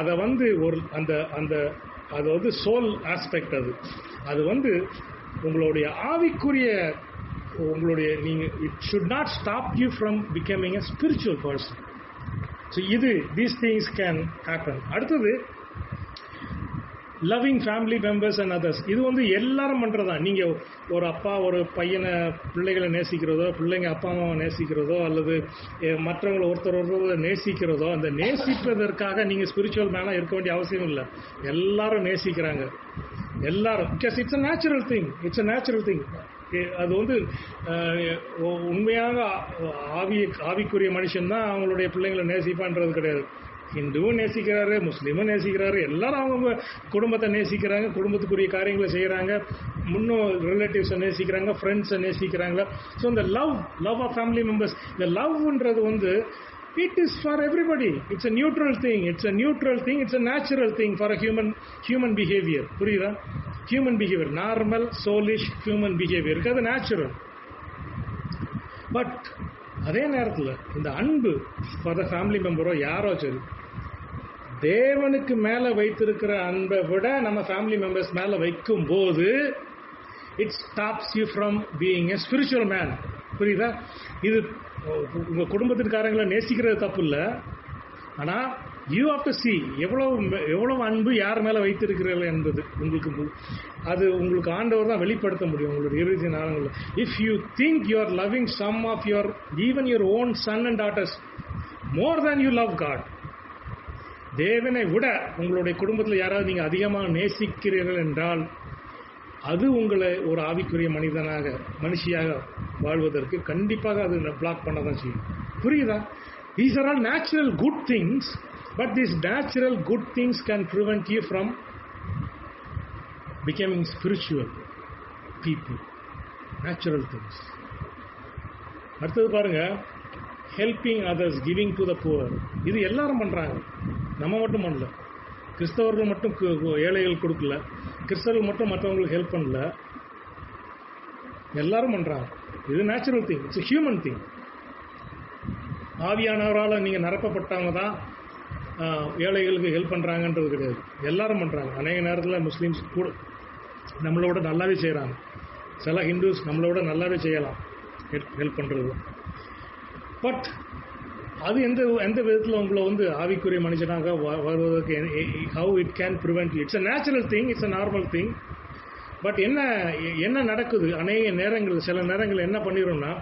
அதை வந்து அது வந்து சோல் ஆஸ்பெக்ட், அது வந்து உங்களுடைய ஆவிக்குரிய உங்களுடைய நீங்கள் it should not stop you from becoming a spiritual person. So these things can happen. அடுத்தது loving family members and others. இது வந்து எல்லாரும் பண்ணுறதா. நீங்கள் ஒரு அப்பா ஒரு பிள்ளைகளை நேசிக்கிறதோ, பிள்ளைங்க அப்பா அம்மாவை நேசிக்கிறதோ, அல்லது மற்றவங்களை ஒருத்தர் நேசிக்கிறதோ, அந்த நேசிப்பதற்காக நீங்கள் ஸ்பிரிச்சுவல் மேனாக இருக்க வேண்டிய அவசியம் இல்லை. எல்லாரும் நேசிக்கிறாங்க, எல்லாரும். Because it's a natural thing. அது வந்து உண்மையாக ஆவிக்குரிய மனுஷன்தான் அவங்களுடைய பிள்ளைங்களை நேசிப்பான்றது கிடையாது. ஹிந்துவும் நேசிக்கிறாரு, முஸ்லீமும் நேசிக்கிறாரு, எல்லாரும் அவங்க குடும்பத்தை நேசிக்கிறாங்க, குடும்பத்துக்குரிய காரியங்களை செய்கிறாங்க, முன்னும் ரிலேட்டிவ்ஸை நேசிக்கிறாங்க, ஃப்ரெண்ட்ஸை நேசிக்கிறாங்களா. ஸோ இந்த லவ் ஆஃப் ஃபேமிலி மெம்பர்ஸ், இந்த லவ்ன்றது வந்து it is for everybody. It's a neutral thing. It's a natural thing for a human behavior. புரியுதா? human behavior, normal soulish human behavior, அது நேச்சுரல். பட் அதே நேரத்தில் இந்த அன்பு ஃபார் த ஃபேமிலி மெம்பரோ யாரோ சரி, தேவனுக்கு மேலே வைத்திருக்கிற அன்பை விட நம்ம ஃபேமிலி மெம்பர்ஸ் மேலே வைக்கும் போது it stops you from being a spiritual man. புரியுதா? இது உங்கள் குடும்பத்திற்காரங்களை நேசிக்கிறது தப்பு இல்லை, ஆனால் யூ ஹாவ் டு சி எவ்வளவு அன்பு யார் மேலே வைத்திருக்கிறீர்கள் என்பது உங்களுக்கு ஆண்டவர் தான் வெளிப்படுத்த முடியும் உங்களுடைய இறுதி நாளங்களில். If you think you are loving some of even your own son and daughters more than you love God, தேவனை விட உங்களுடைய குடும்பத்தில் யாராவது நீங்கள் அதிகமாக நேசிக்கிறீர்கள் என்றால் அது உங்களை ஒரு ஆவிக்குரிய மனுஷியாக வாழ்வதற்கு கண்டிப்பாக அது பிளாக் பண்ண தான் செய்யும். புரியுதா? These are all natural good things, but these natural good things can prevent you from becoming spiritual people. Natural things. அடுத்தது பாருங்க, helping others, giving to the poor. இது எல்லாரும் பண்ணுறாங்க, நம்ம மட்டும் பண்ணல. கிறிஸ்தவர்கள் மட்டும் ஏழைகள் கொடுக்கல, கிறிஸ்தவர்கள் மட்டும் மற்றவங்களுக்கு ஹெல்ப் பண்ணல, எல்லாரும் பண்ணுறாங்க. இது natural thing, it's human thing. ஆவியானவரால் நீங்கள் நிரப்பப்பட்டவங்க தான் ஏழைகளுக்கு ஹெல்ப் பண்ணுறாங்கன்றது கிடையாது, எல்லாரும் பண்ணுறாங்க. அநேக நேரத்தில் முஸ்லீம்ஸ் கூட நம்மளோட நல்லாவே செய்கிறாங்க, சில ஹிந்துஸ் நம்மளோட நல்லாவே செய்யலாம் ஹெல்ப் பண்ணுறது. பட் அது எந்த விதத்தில் உங்களை வந்து ஆவிக்குரிய மனுஷனாக வருவதற்கு how it can prevent you? It's a natural thing, it's a normal thing. But என்ன நடக்குது அநேக நேரங்கள், சில நேரங்கள் என்ன பண்ணிடுறோம்னா,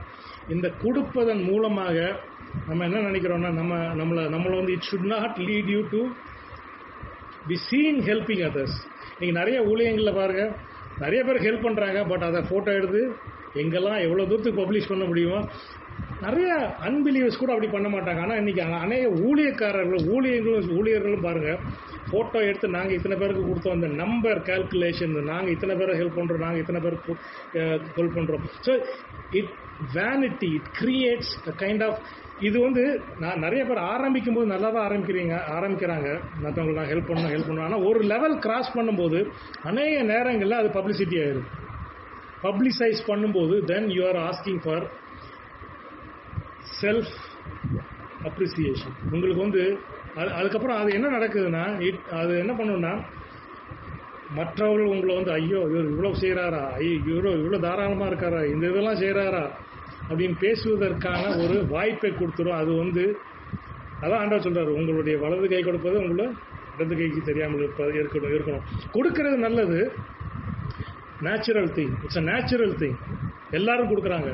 இந்த கொடுப்பதன் மூலமாக நம்ம என்ன நினைக்கிறோம்னா, நம்மளை வந்து it should not lead you to be seen helping others. நீங்கள் நிறைய ஊழியங்களில் பாருங்கள், நிறைய பேர் ஹெல்ப் பண்ணுறாங்க, பட் அதை ஃபோட்டோ எடுத்து எங்கெல்லாம் எவ்வளோ தூரத்துக்கு பப்ளிஷ் பண்ண முடியுமோ. நிறைய அன்பிலீவர்ஸ் கூட அப்படி பண்ண மாட்டாங்க. ஆனால் இன்றைக்கி அநேக ஊழியர்களும் பாருங்கள், ஃபோட்டோ எடுத்து நாங்கள் இத்தனை பேருக்கு கொடுத்தோம், அந்த நம்பர் கால்குலேஷன், நாங்கள் இத்தனை பேரை ஹெல்ப் பண்ணுறோம், நாங்கள் இத்தனை பேருக்கு ஹெல்ப் பண்ணுறோம். So it vanity, it creates a kind of, இது வந்து நான் நிறைய பேர் ஆரம்பிக்கும் போது நல்லா தான் ஆரம்பிக்கிறாங்க, மற்றவங்களுக்கு நான் ஹெல்ப் பண்ணணும். ஆனால் ஒரு லெவல் கிராஸ் பண்ணும்போது அநேக நேரங்களில் அது பப்ளிசிட்டி ஆயிடும். பப்ளிசைஸ் பண்ணும்போது தென் you R asking for self appreciation. உங்களுக்கு வந்து அதுக்கப்புறம் அது என்ன நடக்குதுன்னா, அது என்ன பண்ணுன்னா, மற்றவர்கள் உங்களை வந்து ஐயோ இவர் இவ்வளோ செய்கிறாரா, இவ்வளோ தாராளமாக இருக்காரா, இந்த இதெல்லாம் செய்கிறாரா அப்படின்னு பேசுவதற்கான ஒரு வாய்ப்பை கொடுத்துரும். அது வந்து அதான் ஆண்டவர் சொல்கிறார், உங்களுடைய வலது கை கொடுப்பது உங்களை இடது கைக்கு தெரியாமல் இருக்கணும். கொடுக்கறது நல்லது, natural thing, it's a natural thing, எல்லாரும் கொடுக்குறாங்க,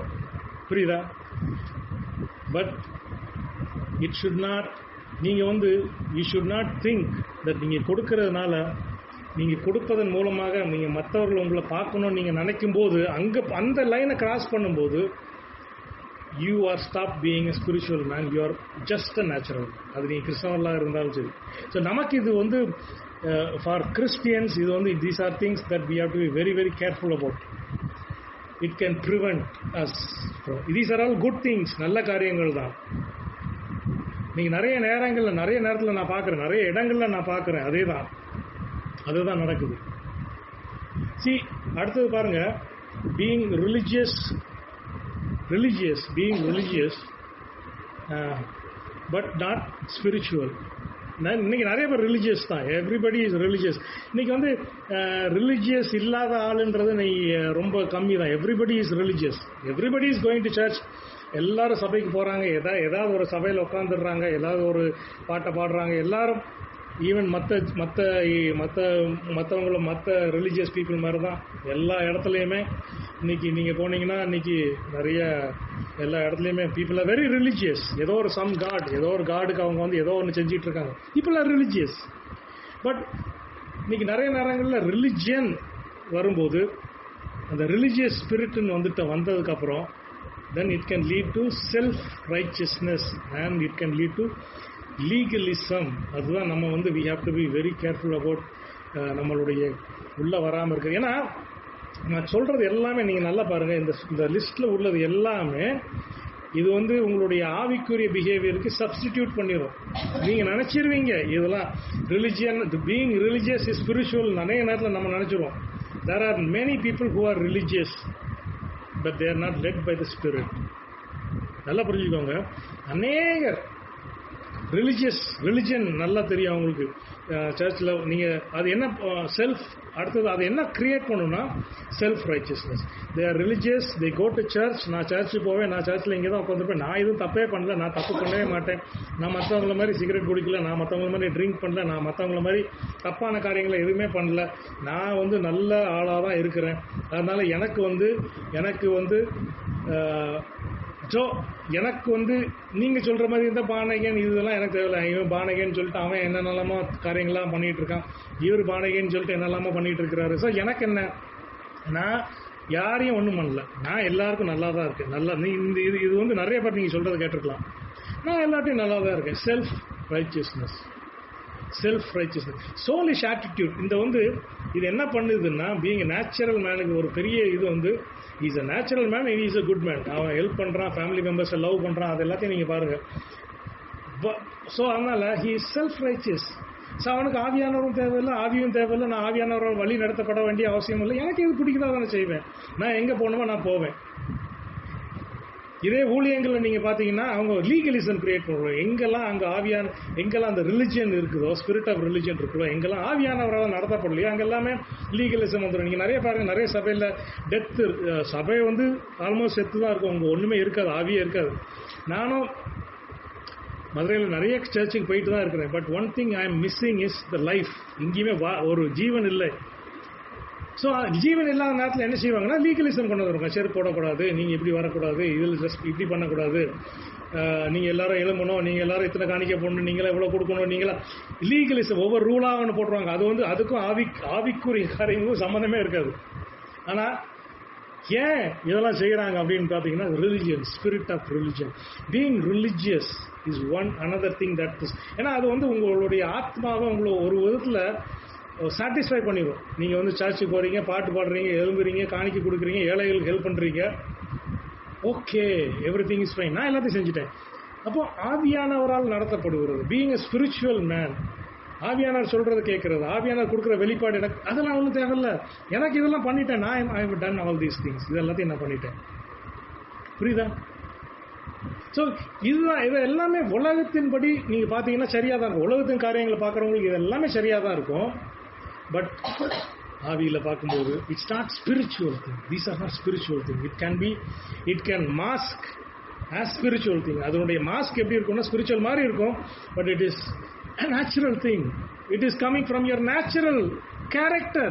புரியுதா? பட் இட் ஷுட் நாட், நீங்கள் வந்து you should not think that நீங்கள் கொடுக்கறதுனால, நீங்கள் கொடுப்பதன் மூலமாக நீங்கள் மற்றவர்கள் உங்களை பார்க்கணும்னு நீங்கள் நினைக்கும் போது, அங்கே அந்த லைனை கிராஸ் பண்ணும்போது you are stop being a spiritual man, you are just a natural. அது நீங்கள் கிறிஸ்தவர்களாக இருந்தாலும் சரி. ஸோ நமக்கு இது வந்து ஃபார் கிறிஸ்டியன்ஸ் இது வந்து these are things that we have to be very very careful about. It can prevent us. These are all good things, நல்ல காரியங்கள் தான். நீங்கள் நிறைய நேரத்தில் நான் பார்க்குறேன், நிறைய இடங்களில் நான் பார்க்குறேன், அதுதான் நடக்குது. அடுத்தது பாருங்க, being religious, being religious but not spiritual. இன்னைக்கு நிறைய பேர் ரிலிஜியஸ் தான், எவ்ரிபடி இஸ் ரிலிஜியஸ். இன்னைக்கு வந்து ரிலிஜியஸ் இல்லாத ஆளுன்றது நீ ரொம்ப கம்மி தான். Everybody is religious, everybody is going to church. எல்லாரும் சபைக்கு போகிறாங்க, ஏதாவது ஒரு சபையில் உட்காந்துடுறாங்க, ஏதாவது ஒரு பாட்டை பாடுறாங்க எல்லாரும். ஈவன் மற்றவங்களும் மற்ற ரிலீஜியஸ் பீப்புள் மாதிரி தான் எல்லா இடத்துலையுமே. இன்றைக்கி நீங்கள் போனீங்கன்னா இன்றைக்கி நிறைய எல்லா இடத்துலையுமே பீப்புள் ஆர் வெரி ரிலீஜியஸ். ஏதோ ஒரு சம் காட், ஏதோ ஒரு காடுக்கு அவங்க வந்து ஏதோ ஒன்று செஞ்சிட்டு இருக்காங்க. People are religious. பட் இன்றைக்கி நிறைய நேரங்களில் ரிலிஜியன் வரும்போது அந்த ரிலீஜியஸ் ஸ்பிரிட்னு வந்ததுக்கப்புறம் then it can lead to self-righteousness and it can lead to legalism. அதுதான் நம்ம வந்து we have to be very careful about நம்மளுடைய உள்ளே வராமல் இருக்குது. ஏன்னா நான் சொல்கிறது எல்லாமே நீங்கள் நல்லா பாருங்கள், இந்த லிஸ்ட்டில் உள்ளது எல்லாமே இது வந்து உங்களுடைய ஆவிக்குரிய பிஹேவியருக்கு சப்ஸ்டிடியூட் பண்ணிடும். நீங்கள் நினச்சிருவீங்க இதெல்லாம் religion, being religious is spiritual. நிறைய நேரத்தில் நம்ம நினச்சிருவோம். there are many people who are religious but they are not led by the spirit. நல்லா புரிஞ்சுக்கோங்க. அநேகர் ரிலிஜியன் நல்லா தெரியும் அவங்களுக்கு. சர்ச்சில் நீங்கள் அது என்ன செல்ஃப், அடுத்தது அது என்ன கிரியேட் பண்ணணும்னா self righteousness. They are religious, they go to church. நான் சர்ச்சுக்கு போவேன், நான் சர்ச்சில் இங்கே தான் உட்காந்துருப்பேன், நான் எதுவும் தப்பே பண்ணல, நான் தப்பு பண்ணவே மாட்டேன், நான் மற்றவங்கள மாதிரி சிகரெட் குடிக்கல, நான் மற்றவங்கள மாதிரி ட்ரிங்க் பண்ணல, நான் மற்றவங்கள மாதிரி தப்பான காரியங்களை எதுவுமே பண்ணல, நான் வந்து நல்ல ஆளாக தான் இருக்கிறேன். அதனால் எனக்கு வந்து எனக்கு வந்து நீங்கள் சொல்கிற மாதிரி இந்த பானகன் இதெல்லாம் எனக்கு தேவையில்லை. இவன் பானகன்னு சொல்லிட்டு அவன் என்னென்னலாமோ காரியங்கள்லாம் பண்ணிகிட்டு இருக்கான், இவர் பானகன்னு சொல்லிட்டு என்னெல்லாமோ பண்ணிகிட்டு இருக்கிறாரு. ஸோ எனக்கு என்ன, நான் யாரையும் ஒன்றும் பண்ணல, நான் எல்லாருக்கும் நல்லா தான் இருக்கேன். நல்லா இது வந்து நிறைய பேர் நீங்கள் சொல்கிறத கேட்டிருக்கலாம். நான் எல்லாத்தையும் நல்லா தான் இருக்கேன். Self righteousness, soulish attitude. இது என்ன பண்ணுதுன்னா, பீயிங் நேச்சுரல் மேனுக்கு ஒரு பெரிய இது வந்து is a natural man, is a good man. அவன் ஹெல்ப் பண்ணுறான், ஃபேமிலி மெம்பர்ஸை லவ் பண்ணுறான், அது எல்லாத்தையும் நீங்கள் பாருங்கள். ஸோ அதனால் he is self righteous. So அவனுக்கு ஆவியானவரும் தேவையில்லை, ஆவியும் தேவையில்லை, நான் ஆவியானவரால் வழி நடத்தப்பட வேண்டிய அவசியம் இல்லை. எனக்கு எது பிடிக்குதோ அதை செய்வேன், நான் எங்கே போகணுமோ நான் போவேன். இதே ஊழியங்களில் நீங்கள் பார்த்தீங்கன்னா அவங்க லீகலிசம் கிரியேட் பண்ணுறோம். எங்கெல்லாம் அங்கே எங்கெல்லாம் அந்த ரிலிஜியன் இருக்குதோ, ஸ்பிரிட் ஆஃப் ரிலிஜியன் இருக்குதோ, எங்கெல்லாம் ஆவியானவரால் நடத்தப்படலையோ அங்கெல்லாமே லீகலிசம் வந்துடும். நீங்கள் நிறைய பாருங்கள், நிறைய சபையில் டெத்து, சபை வந்து ஆல்மோஸ்ட் செத்து தான் இருக்கும், அங்கே ஒன்றுமே இருக்காது, ஆவியே இருக்காது. நானும் மதுரையில் நிறைய சர்ச்சுக்கு போயிட்டு தான் இருக்கிறேன். But one thing I am missing is the life. எங்கேயுமே ஒரு ஜீவன் இல்லை. ஸோ ஜீவன் இல்லாத நேரத்தில் என்ன செய்வாங்கன்னா லீகலிசம் கொண்டு வருவாங்க. சரி போடக்கூடாது, நீங்கள் இப்படி வரக்கூடாது, இதில் ஜஸ்ட் இப்படி பண்ணக்கூடாது, நீங்கள் எல்லாரும் எழும்பணும், நீங்கள் எல்லாரும் இத்தனை காணிக்க போடணும், நீங்களாம் எவ்வளோ கொடுக்கணும், நீங்களாம் லீகலிசம் ஒவ்வொரு ரூலாக ஒன்று போட்டுருவாங்க. அது வந்து அதுக்கும் ஆவிக்குரிய காரியங்களும் சம்மந்தமே இருக்காது. ஆனால் ஏன் இதெல்லாம் செய்கிறாங்க அப்படின்னு பார்த்தீங்கன்னா religion, spirit of religion. Being religious is another thing that is. ஏன்னா அது வந்து உங்களுடைய ஆத்மாவை உங்களை ஒரு விதத்தில் சாட்டிஸ்ஃபை பண்ணிடும். நீங்கள் வந்து சர்ச்சுக்கு போகிறீங்க, பாட்டு பாடுறீங்க, எழும்புறீங்க, காணிக்க கொடுக்குறீங்க, ஏழைகளுக்கு ஹெல்ப் பண்ணுறீங்க, ஓகே எவ்ரிதிங் இஸ் ஃபைன், நான் எல்லாத்தையும் செஞ்சுட்டேன். அப்போது ஆவியானவரால் நடத்தப்படுகிறது. பீயிங் எ ஸ்பிரிச்சுவல் மேன், ஆவியானவர் சொல்கிறது கேட்குறது, ஆவியானவர் கொடுக்குற வெளிப்பாடு எனக்கு அதெல்லாம் ஒன்றும் தேவையில்லை, எனக்கு இதெல்லாம் பண்ணிட்டேன், நான் I have done all these things, இது எல்லாத்தையும் நான் பண்ணிட்டேன். புரியுதா? ஸோ இதுதான், இது எல்லாமே உலகத்தின்படி நீங்கள் பார்த்தீங்கன்னா சரியாக தான் இருக்கும். உலகத்தின் காரியங்களை பார்க்குறவங்களுக்கு இது எல்லாமே சரியாக தான் இருக்கும். பட் ஆவியில் பார்க்கும்போது it's not spiritual thing. These are not spiritual thing. It can mask as spiritual thing. அதனுடைய மாஸ்க் எப்படி இருக்கும்னா ஸ்பிரிச்சுவல் மாதிரி இருக்கும். But it is a natural thing. It is coming from your natural character.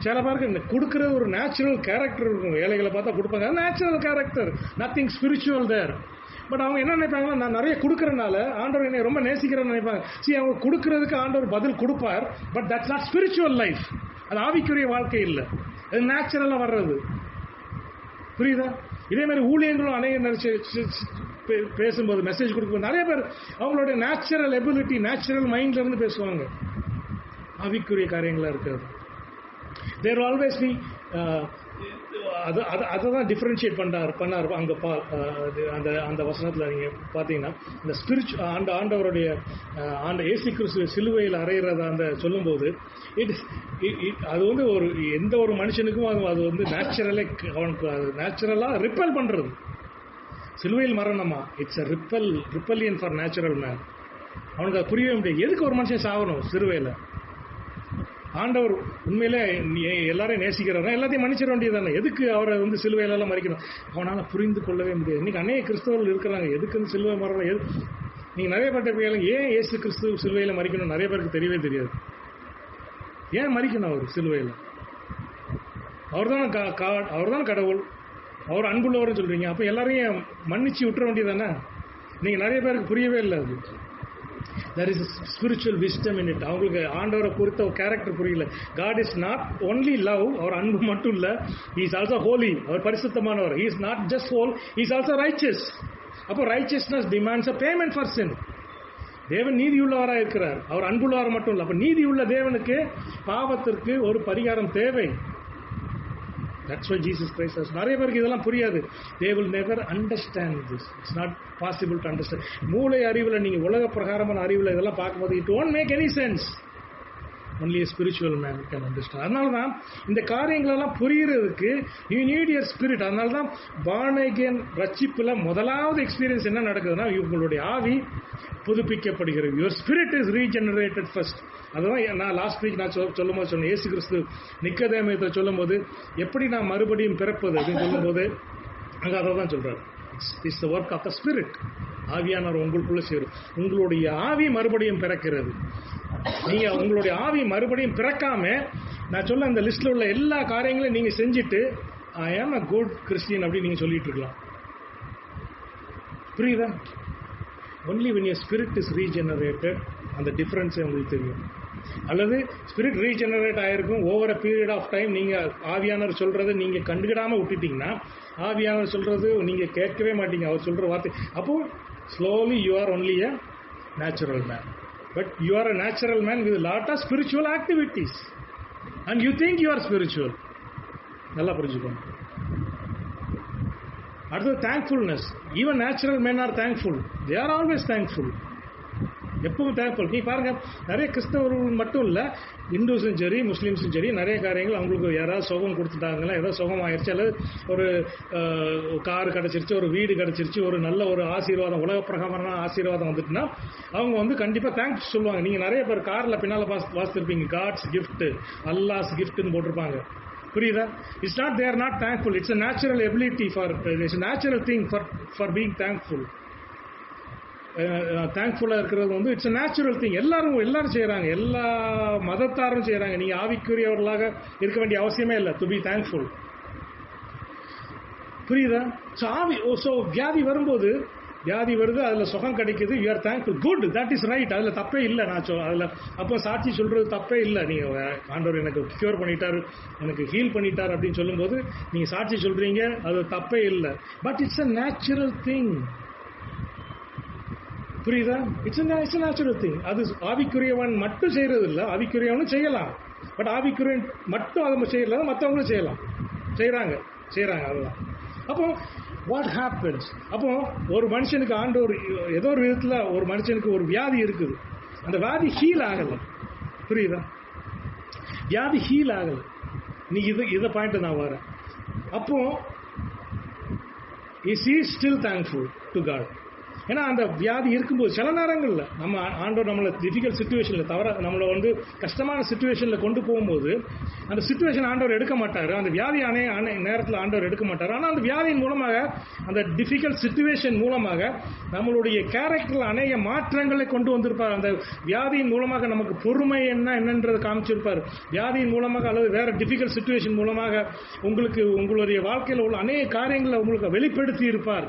சில பேருக்கு கொடுக்குறது ஒரு நேச்சுரல் கேரக்டர் இருக்கும். ஏழைகளை பார்த்தா கொடுப்பாங்க, natural character, nothing spiritual there. But அவங்க என்ன நினைப்பாங்கன்னா, நான் நிறைய கொடுக்குறதுனால ஆண்டவர் என்னை ரொம்ப நேசிக்கிறேன்னு நினைப்பாங்க. சரி, அவங்க கொடுக்கறதுக்கு ஆண்டவர் பதில் கொடுப்பார். But that's not spiritual life. அது ஆவிக்குரிய வாழ்க்கை இல்லை, அது நேச்சுரலாக வர்றது. புரியுதா? இதே மாதிரி ஊழியர்களும் அநேக பேசும்போது மெசேஜ் கொடுக்கும்போது நிறைய பேர் அவங்களுடைய நேச்சுரல் எபிலிட்டி, நேச்சுரல் மைண்ட்லேருந்து பேசுவாங்க, ஆவிக்குரிய காரியங்களாக இருக்காது. தேர் ஆல்வேஸ் பி அதை தான் டிஃப்ரென்ஷியேட் பண்ணார் அங்கே அந்த வசனத்தில் நீங்கள் பார்த்தீங்கன்னா இந்த ஆண்டவருடைய இயேசு கிறிஸ்து சிலுவையில் அறையிறத அந்த சொல்லும்போது அது வந்து எந்த ஒரு மனுஷனுக்கும் அது வந்து அவனுக்கு அது நேச்சுரலாக ரிப்பல் பண்ணுறது. சிலுவையில் மரணமா, it's a rebellion for natural man. அவனுக்கு அது புரியவே முடியாது. எதுக்கு ஒரு மனுஷன் சாகணும் சிறுவையில்? ஆண்டவர் உண்மையிலே எல்லாரையும் நேசிக்கிறார், எல்லாத்தையும் மன்னிச்சிட வேண்டியது தானே, எதுக்கு அவரை வந்து சிலுவையிலெல்லாம் மறிக்கணும்? அவனால் புரிந்து கொள்ளவே முடியாது. இன்னைக்கு அநேக கிறிஸ்தவர்கள் இருக்கிறாங்க, எதுக்குன்னு சிலுவை மரணம் எது? நீங்கள் நிறைய பேர்ட்ட ஏன் இயேசு கிறிஸ்து சிலுவையில் மறிக்கணும் நிறைய பேருக்கு தெரியவே தெரியாது. ஏன் மறிக்கணும் அவர் சிலுவையில்? அவர் தான் கடவுள், அவர் அன்புள்ளவர்னு சொல்கிறீங்க, அப்போ எல்லாரையும் மன்னிச்சு விட்டுற வேண்டியது தானே? நீங்கள் நிறைய பேருக்கு புரியவே இல்லை. அது there is a spiritual wisdom in it. அவங்களுக்கு ஆண்டவரை குறித்த ஒரு கேரக்டர் புரியல. God is not only love, அவர் அன்பு மட்டும் இல்லை, he is also holy, our பரிசுத்தமானவர். he is not just whole, he is also righteous. அப்போ righteousness demands a payment for sin. தேவன் நீதியுள்ளவராக இருக்கிறார், அவர் அன்புள்ளவர் மட்டும் இல்லை. அப்போ நீதியுள்ள தேவனுக்கு பாவத்திற்கு ஒரு பரிகாரம் தேவை. That's why Jesus Christ has. நிறைய பேருக்கு இதெல்லாம் புரியாது. They will never understand this. It's not possible to understand. மூளை அறிவில் நீங்கள் உலக பிரகாரமான அறிவில் இதெல்லாம் பார்க்கும்போது it won't make any sense. Only a spiritual man can understand. அதனால தான் இந்த காரியங்களெல்லாம் புரிகிறதுக்கு you need your spirit. அதனால தான் born again ரட்சிப்பில் முதலாவது எக்ஸ்பீரியன்ஸ் என்ன நடக்குதுன்னா, உங்களுடைய ஆவி புதுப்பிக்கப்படுகிறது. your spirit is regenerated first. அதுதான் நான் லாஸ்ட் வீக் நான் சொல்லும் போது சொன்னேன். இயேசு கிறிஸ்து நிக்கதேமியத்தை சொல்லும் போது எப்படி நான் மறுபடியும் பிறப்பது அப்படின்னு சொல்லும்போது அங்கே அதை தான் சொல்கிறார். It's the work of the spirit. ஆவியானவர் உங்களுக்குள்ளே சேரும். உங்களுடைய ஆவி மறுபடியும் பிறக்கிறது. நீங்கள் உங்களுடைய ஆவி மறுபடியும் பிறக்காம நான் சொல்ல அந்த லிஸ்ட்டில் உள்ள எல்லா காரியங்களையும் நீங்கள் செஞ்சுட்டு ஐ ஆம் அ குட் கிறிஸ்டியன் அப்படின்னு நீங்கள் சொல்லிட்டு இருக்கலாம். புரியுதா? Only when your spirit is regenerated அந்த டிஃப்ரென்ஸே உங்களுக்கு தெரியும். அல்லது ஸ்பிரிட் ரீஜெனரேட் ஆகிருக்கும், over a period of time நீங்கள் ஆவியானவர் சொல்கிறத நீங்கள் கண்டுக்கிடாமல் விட்டுட்டிங்கன்னா, ஆவியானவர் சொல்கிறது நீங்கள் கேட்கவே மாட்டீங்க, அவர் சொல்கிற வார்த்தை. அப்போது slowly you are only a natural man. But you are a natural man with a lot of spiritual activities and you think you are spiritual. நல்லா புரிஞ்சுக்கணும். அடுத்தது thankfulness. Even natural men are thankful. They are always thankful. எப்பவும் thankful. நீ பாருங்க, நிறைய கிறிஸ்தவர்கள் மட்டும் இல்லை, இந்துஸும் சரி முஸ்லீம்ஸும் சரி, நிறைய காரியங்கள் அவங்களுக்கு யாராவது சுகம் கொடுத்துட்டாங்களா, ஏதோ சுகம் ஆயிடுச்சு, அல்லது ஒரு கார் கிடச்சிருச்சு, ஒரு வீடு கிடச்சிருச்சு, ஒரு நல்ல ஒரு ஆசீர்வாதம், உலக பிரகாரமான ஆசீர்வாதம் வந்துட்டுனா அவங்க வந்து கண்டிப்பாக தேங்க்ஸ் சொல்லுவாங்க. நீங்கள் நிறைய பேர் காரில் பின்னால் வாசித்திருப்பீங்க, காட்ஸ் கிஃப்ட், அல்லாஸ் கிஃப்ட்னு போட்டிருப்பாங்க. புரியுதா? It's not they are not thankful. It's a natural ability for, it's natural thing for being thankful. தேங்க்ஃபுல்லாக இருக்கிறது வந்து இட்ஸ் அ நேச்சுரல் திங். எல்லாரும் செய்கிறாங்க, எல்லா மதத்தாரும் செய்கிறாங்க. நீங்கள் ஆவிக்குரியவர்களாக இருக்க வேண்டிய அவசியமே இல்லை டு பி தேங்க்ஃபுல். புரியுதா? ஸோ வியாதி வரும்போது, வியாதி வருது, அதில் சுகம் கிடைக்குது, you are thankful, good, that is right, அதில் தப்பே இல்லை. நான் அதில் அப்போ சாட்சி சொல்கிறது தப்பே இல்லை. நீங்கள் ஆண்டவர் எனக்கு க்யூர் பண்ணிட்டார், எனக்கு ஹீல் பண்ணிட்டார் அப்படின்னு சொல்லும்போது நீங்கள் சாட்சி சொல்கிறீங்க, அது தப்பே இல்லை. But it's a natural thing. புரியுதா? It's a natural thing. அது ஆவிக்குரியவன் மட்டும் செய்கிறது இல்லை, ஆவிக்குரியவனும் செய்யலாம். பட் ஆவிக்குரியவன் மட்டும் அதை செய்யல, மற்றவங்களும் செய்கிறாங்க. அதுதான். அப்போ வாட் ஹேப்பன்ஸ்? அப்போ ஒரு மனுஷனுக்கு ஆண்டவர் ஏதோ ஒரு விதத்தில், ஒரு மனுஷனுக்கு ஒரு வியாதி இருக்குது, அந்த வியாதி ஹீல் ஆகலை. புரியுதா? வியாதி ஹீல் ஆகலை. நீ இதை பாயிண்ட் நான் வரேன். அப்போ is he still thankful to God? ஏன்னா அந்த வியாதி இருக்கும்போது சில நேரங்களில் நம்ம ஆண்டவர் நம்மளை டிஃபிகல்ட் சுச்சுவேஷனில் நம்மளை வந்து கஷ்டமான சுச்சுவேஷனில் கொண்டு போகும்போது அந்த சுச்சுவேஷன் ஆண்டவர் எடுக்க மாட்டார், அந்த வியாதி நேரத்தில் ஆண்டவர் எடுக்க மாட்டார். ஆனால் அந்த வியாதியின் மூலமாக, அந்த டிஃபிகல்ட் சுச்சுவேஷன் மூலமாக நம்மளுடைய கேரக்டரில் அநேக மாற்றங்களை கொண்டு வந்திருப்பார். அந்த வியாதியின் மூலமாக நமக்கு பொறுமை என்னன்றதை காமிச்சிருப்பார். வியாதியின் மூலமாக அல்லது வேறு டிஃபிகல்ட் சுச்சுவேஷன் மூலமாக உங்களுடைய வாழ்க்கையில் உள்ள அநேக காரியங்களை உங்களுக்கு வெளிப்படுத்தி இருப்பார்.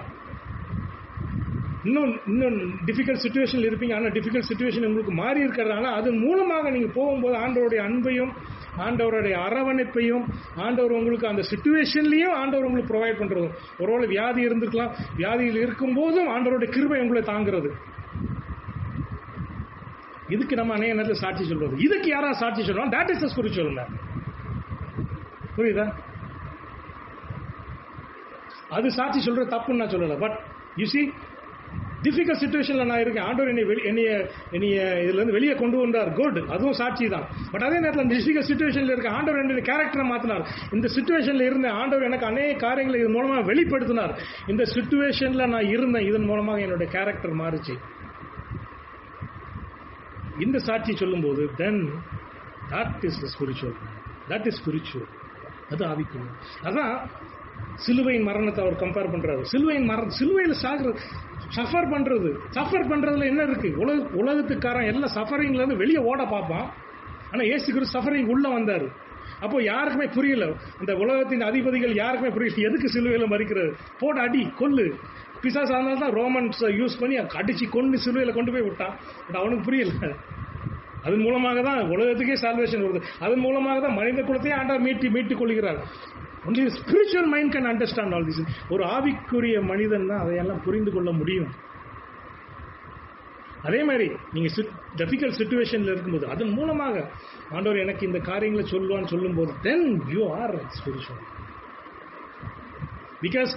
இன்னும் டிஃபிகல்ட் சுச்சுவேஷனில் இருப்பீங்க, ஆனால் டிஃபிகல்ட் சுச்சுவேஷன் உங்களுக்கு மாறி இருக்கிறதுனால அதன் மூலமாக நீங்கள் போகும்போது ஆண்டவருடைய அன்பையும் ஆண்டவருடைய அரவணைப்பையும் ஆண்டவர் உங்களுக்கு அந்த சுச்சுவேஷன்லேயும் ஆண்டவர் உங்களுக்கு ப்ரொவைட் பண்ணுறதும். ஒருவேளை வியாதி இருந்திருக்கலாம், வியாதியில் இருக்கும்போதும் ஆண்டவருடைய கிருபை உங்களை தாங்கிறது. இதுக்கு நம்ம அநேக நேரத்தில் சாட்சி சொல்றது. இதுக்கு யாராவது சாட்சி சொல்லுவாங்க, that is the spiritual man. புரியுதா? அது சாட்சி சொல்றது தப்புன்னு நான் சொல்லலை. பட் யூ சி, டிஃபிகல்ட் சுச்சுவேஷனில் நான் இருக்கேன், ஆண்டவர் என்னைய இதுலேருந்து வெளியே கொண்டு வந்தார், குட், அதுவும் சாட்சி தான். பட் அதே நேரத்தில் அந்த டிஃபிகல்ட் சுச்சுவேஷனில் இருக்க ஆண்டவர் என்னுடைய கேரக்டரை மாற்றினார். இந்த சுச்சுவேஷனில் இருந்த ஆண்டவர் எனக்கு அநேக காரியங்களை இதன் மூலமாக வெளிப்படுத்தினார். இந்த சுச்சுவேஷனில் நான் இருந்தேன், இதன் மூலமாக என்னுடைய கேரக்டர் மாறிச்சு. இந்த சாட்சி சொல்லும்போது then that is the spiritual, that is spiritual, அது ஆவிக்குரிய. அதான் சிலுவையின் மரணத்தை அவர் கம்பேர் பண்றாரு. சிலுவையில் சஃபர் பண்றதுல என்ன இருக்கு? உலகத்துக்காரன் எல்லாம் சஃபரிங்ல இருந்து வெளியே ஓட பார்ப்பான். ஆனா இயேசு கிறிஸ்து சஃபரிங் உள்ள வந்தாரு. அப்போ யாருக்குமே புரியல, அந்த உலகத்தின் அதிபதிகள் யாருக்குமே புரியல எதுக்கு சிலுவையில மறிக்கிறது, போட அடி கொல்லு. பிசாசு அதனால தான் ரோமன்ஸ் யூஸ் பண்ணி அடிச்சு கொண்டு சிலுவையில கொண்டு போய் விட்டான். பட் அவனுக்கு புரியல. அதன் மூலமாக தான் உலகத்துக்கே சால்வேஷன் வருது. அதன் மூலமாக தான் மனித குலத்தையே ஆண்டவர் மீட்டுக் கொள்கிறார். Only spiritual mind can understand all this. ஒரு ஆவிக்குரிய மனிதன் தான் அதையெல்லாம் புரிந்து கொள்ள முடியும். அதே மாதிரி நீங்க டிஃபிகல்ட் சிச்சுவேஷன்ல இருக்கும்போது அதன் மூலமாக ஆண்டவர் எனக்கு இந்த காரியங்களை சொல்லுவான்னு சொல்லும்போது then you are spiritual. Because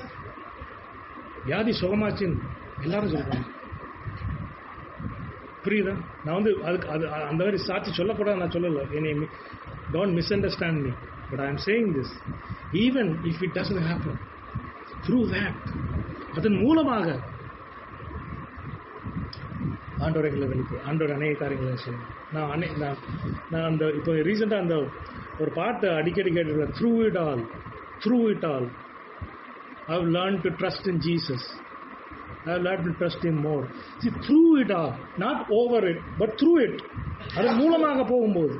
வியாதி சுகமாச்சுன்னு எல்லாரும் சொல்றாங்க. புரியுதா? நான் வந்து அதுக்கு அந்த மாதிரி சாட்சி சொல்லக்கூடாது நான் சொல்லல. என்னை don't misunderstand me, but I am saying this. Even if it doesn't happen, through that, அதன் மூலமாக ஆண்டவர் எங்களுக்கு ஆண்டவர் அநேக காரியங்களை செய்யணும். நான் அந்த இப்போ ரீசெண்டாக அந்த ஒரு பாட்டு அடிக்கடி கேட்டுருக்கேன், through it all I have learned to trust in Jesus. I have learned to trust him more. See, through it all, not over it, but through it. அதன் மூலமாக போகும்போது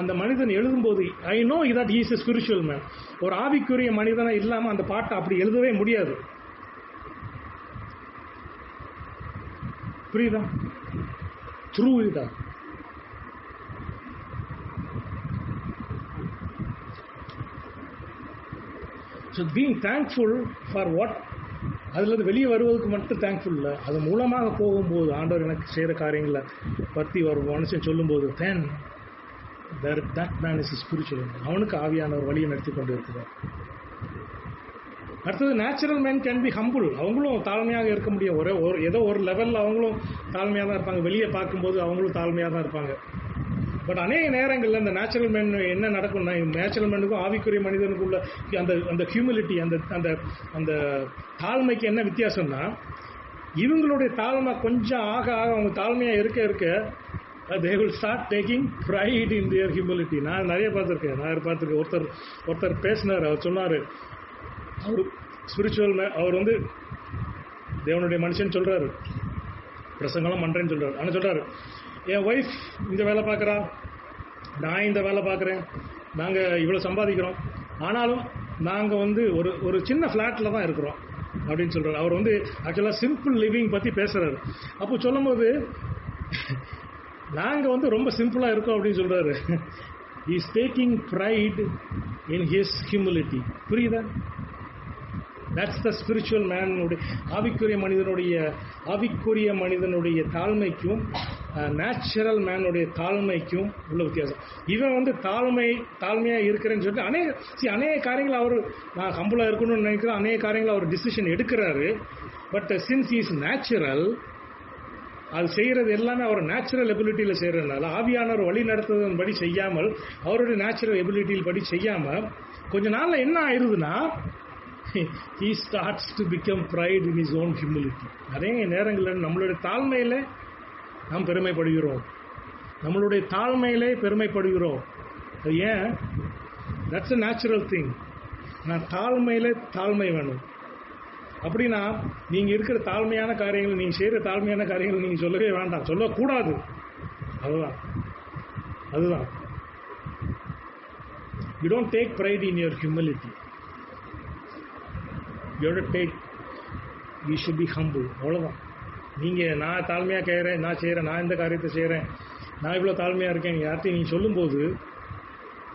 அந்த மனிதன் எழுதும்போது I know that he is a spiritual man. ஒரு ஆவிக்குரிய மனிதனை இல்லாமல் அந்த பாட்டை அப்படி எழுதவே முடியாது. புரியுதா? Through it all. So being thankful for what, அதுலேருந்து வெளியே வருவதற்கு மட்டும் தேங்க்ஃபுல் இல்லை, அது மூலமாக போகும்போது ஆண்டவர் எனக்கு செய்கிற காரியங்களை பற்றி ஒரு மனுஷன் சொல்லும்போது then that man is spiritual. அவனுக்கு ஆவியானவர் வழியை நடத்தி கொண்டு இருக்கிறார். அடுத்தது natural man can be humble. அவங்களும் தாழ்மையாக இருக்க முடியும். ஏதோ ஒரு லெவலில் அவங்களும் தாழ்மையாக தான் இருப்பாங்க. வெளியே பார்க்கும்போது அவங்களும் தாழ்மையாக தான் இருப்பாங்க. பட் அநேக நேரங்களில் இந்த நேச்சுரல் மேன் என்ன நடக்கும்னா, நேச்சுரல் மேனுக்கும் ஆவிக்குரிய மனிதனுக்குள்ள அந்த ஹியூமிலிட்டி, அந்த தாழ்மைக்கு என்ன வித்தியாசம்னா, இவங்களுடைய தாழ்மை கொஞ்சம் ஆக அவங்க தாழ்மையாக இருக்க they will start taking pride in their humility. நான் நிறைய பார்த்துருக்கேன். ஒருத்தர் பேசினார். அவர் சொன்னார், அவர் ஸ்பிரிச்சுவல் அவர் வந்து தேவனுடைய மனுஷன் சொல்றாரு, பிரசங்கெல்லாம் பண்றேன்னு சொல்றாரு. ஆனால் சொல்றாரு, என் ஒய்ஃப் இந்த வேலை பார்க்குறா, நான் இந்த வேலை பார்க்குறேன், நாங்கள் இவ்வளோ சம்பாதிக்கிறோம், ஆனாலும் நாங்கள் வந்து ஒரு சின்ன ஃப்ளாட்டில் தான் இருக்கிறோம் அப்படின்னு சொல்றாரு. அவர் வந்து ஆக்சுவலாக சிம்பிள் லிவிங் பற்றி பேசுறாரு. அப்போ சொல்லும் போது நாங்கள் வந்து ரொம்ப சிம்பிளாக இருக்கோம் அப்படின்னு சொல்றாரு. he is taking pride in his humility. புரியுதா? That's the spiritual man. ஆவிக்குரிய மனிதனுடைய தாழ்மைக்கும் நேச்சுரல் மேனுடைய தாழ்மைக்கும் உள்ள வித்தியாசம். இவன் வந்து தாழ்மையாக இருக்கிறேன்னு சொல்லிட்டு அநேக காரியங்கள் அவர் நான் ஹம்பிளாக இருக்கணும்னு நினைக்கிறேன். அநேக காரியங்கள் அவர் டிசிஷன் எடுக்கிறாரு. பட் சின்ஸ் இஸ் நேச்சுரல், அது செய்கிறது எல்லாமே அவர் நேச்சுரல் எபிலிட்டியில் செய்கிறதுனால, ஆவியானவர் வழி நடத்துவதன் படி செய்யாமல், அவருடைய நேச்சுரல் எபிலிட்டியில் படி செய்யாமல், கொஞ்ச நாளில் என்ன ஆயிடுதுன்னா he starts to become pride in his own humility. நிறைய நேரங்களில் நம்மளுடைய தாழ்மையிலே நாம் பெருமைப்படுகிறோம். அது ஏன்? That's a natural thing. நான் தாழ்மை வேணும். அப்படின்னா நீங்கள் இருக்கிற தாழ்மையான காரியங்கள், நீங்கள் செய்கிற தாழ்மையான காரியங்கள் நீங்கள் சொல்லவே வேண்டாம், சொல்லக்கூடாது. அதுதான் you don't take pride in your humility. You should be humble. அவ்வளோதான். நீங்கள் நான் தாழ்மையாக கேட்குறேன், நான் செய்கிறேன், நான் இந்த காரியத்தை செய்கிறேன், நான் இவ்வளோ தாழ்மையாக இருக்கேன் யார்ட்டையும் நீங்கள் சொல்லும்போது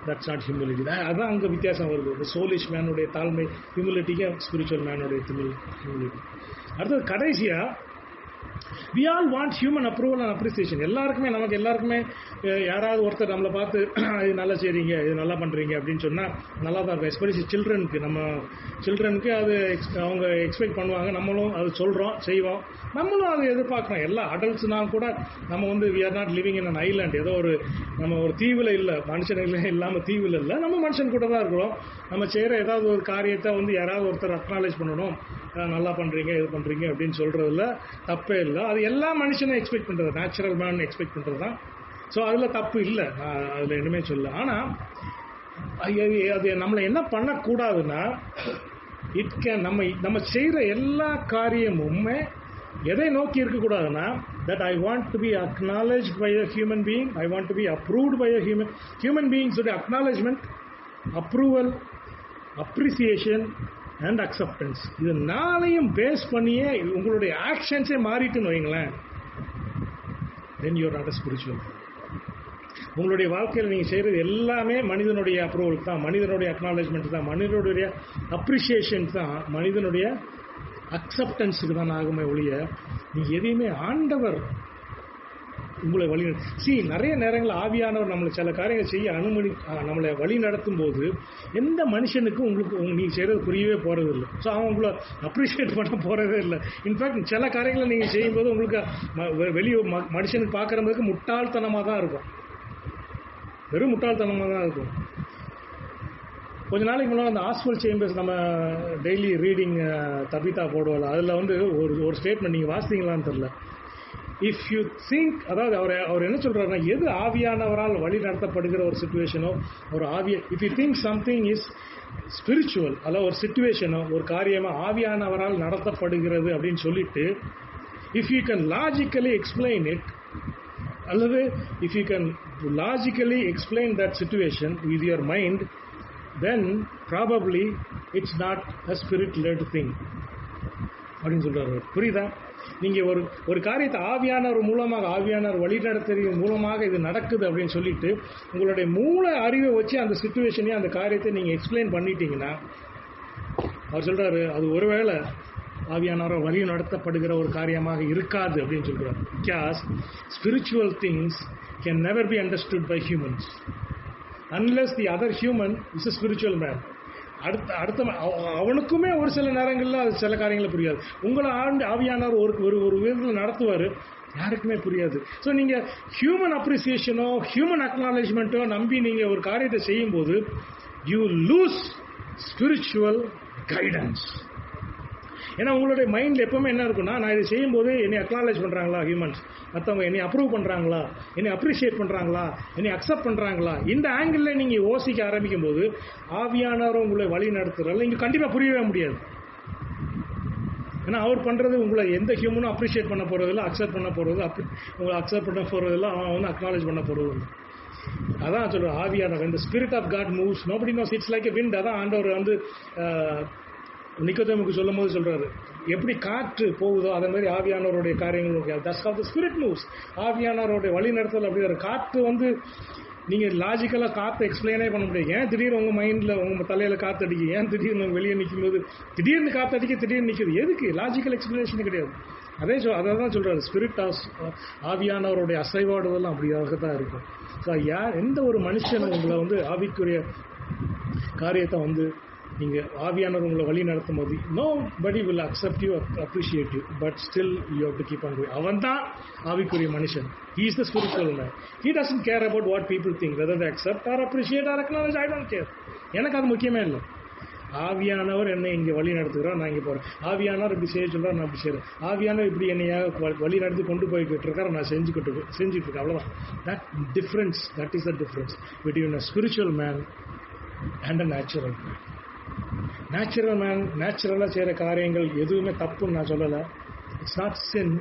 தட்ஸ் நாட் ஹியூமிலிட்டி. அதுதான் அங்கே வித்தியாசம் வருது. இந்த சோலிஷ் மேனுடைய தாழ்மை ஹியூமிலிட்டிக்கு, ஸ்பிரிச்சுவல் மேனுடைய ஹியூமிலிட்டி. அடுத்தது கடைசியாக, we all want human approval and appreciation. நமக்கு எல்லாருக்குமே யாராவது ஒருத்தர் நம்மளை பார்த்து இது நல்லா செய்கிறீங்க, இது நல்லா பண்ணுறீங்க அப்படின்னு சொன்னால் நல்லா தான் இருக்கும். எஸ்பெஷலி சில்ட்ரனுக்கு அது அவங்க எக்ஸ்பெக்ட் பண்ணுவாங்க. நம்மளும் அது சொல்கிறோம், செய்வோம், நம்மளும் அதை எதிர்பார்க்குறோம். எல்லா அடல்ட்ஸ்னால் கூட நம்ம வந்து we are not living in an island. ஏதோ நம்ம ஒரு தீவில் இல்லை, மனுஷன் இல்லாமல் தீவில் இல்லை, நம்ம மனுஷன் கூட தான் இருக்கிறோம். நம்ம செய்கிற ஏதாவது ஒரு காரியத்தை வந்து யாராவது ஒருத்தர் அக்னாலேஜ் பண்ணணும், நல்லா பண்ணுறீங்க, இது பண்ணுறீங்க அப்படின்னு சொல்கிறதுல தப்பே தப்பே இல்லை. அது எல்லா மனுஷனும் எக்ஸ்பெக்ட் பண்ணுறது, நேச்சுரல் மேன் எக்ஸ்பெக்ட் பண்ணுறது தான். ஸோ அதில் தப்பு இல்லை, நான் அதில் இனிமே சொல்ல. ஆனால் அது நம்மளை என்ன பண்ணக்கூடாதுன்னா, இட் கேன் நம்ம செய்கிற எல்லா காரியமுமே எதை நோக்கி இருக்கக்கூடாதுன்னா, that I want to be acknowledged by a human being, I want to be approved by a human பீயிங்ஸுடைய acknowledgement, approval, appreciation and acceptance. இது நாளையும் பேஸ் பண்ணியே உங்களுடைய ஆக்ஷன்ஸே மாறிட்டுன்னு வைங்களேன், then you are not a spiritual. உங்களுடைய வாழ்க்கையில் நீங்கள் செய்கிறது எல்லாமே மனிதனுடைய அப்ரூவல் தான், மனிதனுடைய அக்னாலேஜ்மெண்ட் தான், மனிதனுடைய அப்ரிசியேஷன் தான், மனிதனுடைய அக்செப்டன்ஸுக்கு தான் ஆகுமே ஒழிய நீங்கள் எதையுமே ஆண்டவர் உங்களை வழி நிறைய நேரங்கள் ஆவியானவர் நம்மளை சில காரியங்கள் செய்ய நம்மளை வழி நடத்தும் போது எந்த மனுஷனுக்கும் நீங்கள் செய்கிறது புரியவே போகிறது இல்லை. ஸோ அவன் உங்களை அப்ரிஷியேட் பண்ண போகிறதே இல்லை. இன்ஃபேக்ட் சில காரியங்களை நீங்கள் செய்யும்போது உங்களுக்கு வெளியே மனுஷனுக்கு பார்க்குறதுக்கு முட்டாள்தனமாக தான் இருக்கும், வெறும் முட்டாள்தனமாக தான் இருக்கும். கொஞ்ச நாளைக்கு முன்னாடி அந்த ஆஸ்வல் சேம்பர்ஸ் நம்ம டெய்லி ரீடிங் தபிதா போடுவோம், அதில் வந்து ஒரு ஸ்டேட்மெண்ட் நீங்கள் வாசித்தீங்களான்னு தெரியல. இஃப் யூ திங்க், அதாவது அவர் என்ன சொல்கிறாருன்னா, எது ஆவியானவரால் வழி நடத்தப்படுகிற ஒரு சுச்சுவேஷனோ, ஒரு if you think something is spiritual, அதாவது ஒரு சுச்சுவேஷனோ ஒரு காரியமாக ஆவியானவரால் நடத்தப்படுகிறது அப்படின்னு சொல்லிட்டு, if you can logically explain it, அல்லது if you can logically explain that situation with your mind, then probably it's not a spirit-led thing அப்படின்னு சொல்றாரு. புரியுதா? நீங்கள் ஒரு காரியத்தை ஆவியானவர் மூலமாக, ஆவியானவர் வழிநடத்துறது மூலமாக இது நடக்குது அப்படின்னு சொல்லிட்டு உங்களுடைய மூல அறிவை வச்சு அந்த சிச்சுவேஷனையும் அந்த காரியத்தை நீங்கள் எக்ஸ்பிளைன் பண்ணிட்டீங்கன்னா, அவர் சொல்றாரு அது ஒருவேளை ஆவியானவர் வழி நடத்தப்படுகிற ஒரு காரியமாக இருக்காது அப்படின்னு சொல்றாரு. Because spiritual things can never be understood by humans unless the other human is a spiritual man. அடுத்த அவனுக்குமே ஒரு சில நேரங்களில் அது சில காரியங்களை புரியாது. உங்களை ஆவியானவர் ஒரு விதத்தில் நடத்துவார், யாருக்குமே புரியாது. ஸோ நீங்கள் ஹியூமன் அப்ரிசியேஷனோ ஹியூமன் அக்னாலேஜ்மெண்ட்டோ நம்பி நீங்கள் ஒரு காரியத்தை செய்யும்போது யூ லூஸ் ஸ்பிரிச்சுவல் கைடன்ஸ். ஏன்னா உங்களுடைய மைண்டில் எப்பவுமே என்ன இருக்குன்னா, நான் இதை செய்யும்போது என்னை அக்னாலேஜ் பண்ணுறாங்களா ஹியூமன்ஸ், மற்றவங்க என்னை அப்ரூவ் பண்ணுறாங்களா, என்னை அப்ரிஷியேட் பண்ணுறாங்களா, என்னை அக்செப்ட் பண்ணுறாங்களா, இந்த ஆங்கிளில் நீங்கள் யோசிக்க ஆரம்பிக்கும் போது ஆவியானவர் உங்களை வழி நடத்துறதுல இங்கே கண்டிப்பாக புரியவே முடியாது. ஏன்னா அவர் பண்ணுறது உங்களை எந்த ஹியூமனும் அப்ரிஷியேட் பண்ண போகிறதில்ல, அக்செப்ட் பண்ண போகிறது, உங்களை அக்செப்ட் பண்ண போகிறதில்ல, அவன் வந்து அக்னாலேஜ் பண்ண போகிறது. அதான் சொல்லுவார் ஆவியானவர், இந்த spirit of God moves nobody knows, it's like a wind. அதான் ஆண்டவர் வந்து நிக்கோதேமுக்கு சொல்லும் போது சொல்றாரு, எப்படி காற்று போகுதோ அதே மாதிரி ஆவியானவருடைய காரியங்கள், that's how the spirit moves. ஆவியானவருடைய வழி நடத்தல் அப்படி ஒரு காற்று வந்து நீங்கள் லாஜிக்கலாக காற்று எக்ஸ்பிளைனே பண்ண முடியாது. ஏன் திடீர்னு உங்கள் மைண்டில் உங்கள் தலையில் காற்று அடிக்கும், ஏன் திடீர்னு வெளியே நிற்கும் போது திடீர்னு காற்று அடிக்க திடீர்னு நிற்குது, எதுக்கு? லாஜிக்கல் எக்ஸ்பிளனேஷன் கிடையாது. அதை தான் சொல்கிறாரு, ஸ்பிரிட் ஆவியானவருடைய அசைவாடுதெல்லாம் அப்படியாக தான் இருக்கும். ஸோ எந்த ஒரு மனுஷனும் உங்களை வந்து ஆவிக்குரிய காரியத்தை வந்து நீங்கள் ஆவியானவர் உங்களை வழி நடத்தும் போது nobody will accept you or appreciate you, but still you have to keep on going. அவன் தான் ஆவிக்குரிய மனுஷன். He is the spiritual man. He doesn't care about what people think, whether they accept or appreciate or acknowledge. I don't care. எனக்கு அது முக்கியமே இல்லை. ஆவியானவர் என்னை இங்கே வழி நடத்துகிறார், நான் இங்கே போகிறேன். ஆவியானவர் இப்படி செய்ய சொல்கிறார், நான் இப்படி செய்கிறேன். ஆவியானவர் இப்படி என்னையாக வழி நடத்தி கொண்டு போய்கிட்டு இருக்காரு, நான் செஞ்சுட்டு இருக்கேன். அவ்வளோதான். that is the difference between a spiritual man and a natural man. Natural man நேச்சுரலாக செய்கிற காரியங்கள் எதுவுமே தப்புன்னு நான் சொல்லலை, இட்ஸ் நாட் சின்.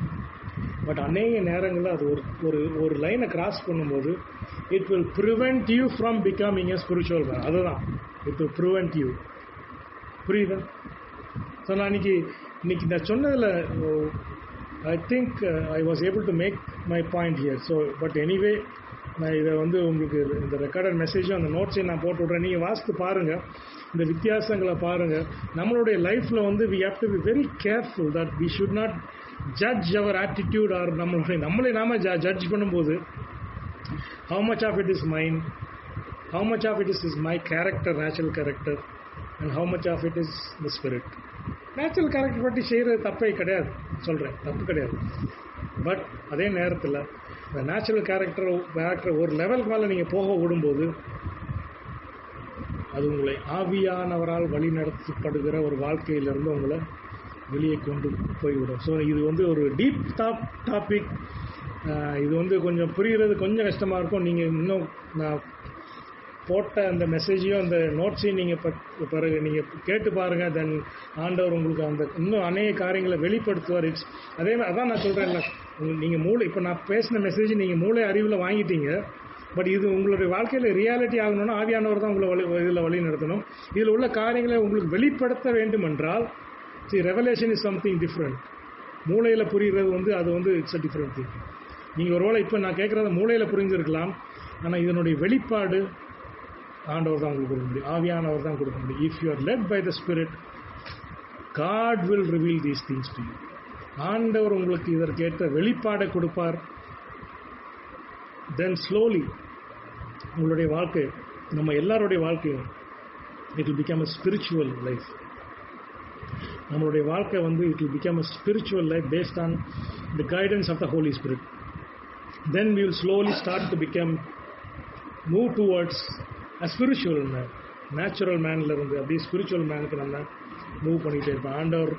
பட் அநேக நேரங்களில் அது ஒரு லைனை கிராஸ் பண்ணும்போது it will prevent you from becoming a spiritual man. அதுதான், இட் வில் ப்ரிவெண்ட் யூ. புரியுதா? ஸோ நான் இன்னைக்கு நான் சொன்னதில் I think I was able to make my point here. So but anyway நான் இதை வந்து உங்களுக்கு இந்த ரெக்கார்டட் மெசேஜும் அந்த நோட்ஸையும் நான் போட்டு விட்றேன். நீங்கள் வாசித்து பாருங்கள், இந்த வித்தியாசங்களை பாருங்கள். நம்மளுடைய லைஃப்பில் வந்து we have to be very careful that we should not judge our attitude or நம்மளை நாம ஜட்ஜ் பண்ணும்போது how much of it is mine, how much of it is my character, natural character, and how much of it is the spirit. Natural character பற்றி செய்கிறது தப்பே கிடையாது, சொல்கிறேன், தப்பு கிடையாது. பட் அதே நேரத்தில் இந்த நேச்சுரல் கேரக்டர் ஒரு லெவலுக்கு மேலே நீங்கள் போக விடும்போது அது உங்களை ஆவியானவரால் வழி நடத்தப்படுகிற ஒரு வாழ்க்கையிலிருந்து உங்களை வெளியே கொண்டு போய்விடும். ஸோ இது வந்து ஒரு டீப் டாபிக். இது வந்து கொஞ்சம் புரிகிறது கொஞ்சம் கஷ்டமாக இருக்கும். நீங்கள் இன்னும் நான் போட்ட அந்த மெசேஜையும் அந்த நோட்ஸையும் நீங்கள் பிறகு நீங்கள் கேட்டு பாருங்கள். தென் ஆண்டவர் உங்களுக்கு அந்த இன்னும் அநேக காரியங்களை வெளிப்படுத்துவார். அதே மாதிரி அதான் நான் சொல்கிறேன்ல, நீங்கள் மூளை இப்போ நான் பேசின மெசேஜ் நீங்கள் மூளை அறிவில் வாங்கிட்டீங்க. பட் இது உங்களுடைய வாழ்க்கையில் ரியாலிட்டி ஆகணும்னா ஆவியானவர் தான் உங்களை இதில் வழி நடத்தணும். இதில் உள்ள காரியங்களை உங்களுக்கு வெளிப்படுத்த வேண்டும் என்றால் ரெவலேஷன் இஸ் சம்திங் டிஃப்ரெண்ட். மூளையில் புரிகிறது வந்து அது வந்து இட்ஸ் அ டிஃப்ரெண்ட் திங். நீங்கள் ஒருவேளை இப்போ நான் கேட்குறத மூளையில் புரிஞ்சிருக்கலாம், ஆனால் இதனுடைய வெளிப்பாடு ஆண்டவர் தான் உங்களுக்கு கொடுக்க முடியும், ஆவியானவர் தான் கொடுக்க முடியும். If you are led by the spirit, God will reveal these things to you. ஆண்டவர் உங்களுக்கு இதற்கேற்ற வெளிப்பாடை கொடுப்பார். தென் ஸ்லோலி உங்களுடைய வாழ்க்கை, நம்ம எல்லாருடைய வாழ்க்கையும் it will become a spiritual life. நம்மளுடைய வாழ்க்கை வந்து it will become a spiritual life based on the guidance of the Holi spirit. Then we will slowly start to become move towards a spiritual man. Natural மேனில் இருந்து அப்படியே spiritual மேனுக்கு நம்ம move பண்ணிகிட்டே இருப்போம். ஆண்டவர்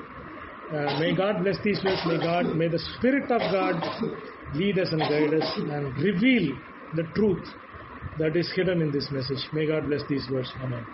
may God bless these words. May the Spirit of God lead us and guide us and reveal the truth that is hidden in this message. May God bless these words. Amen.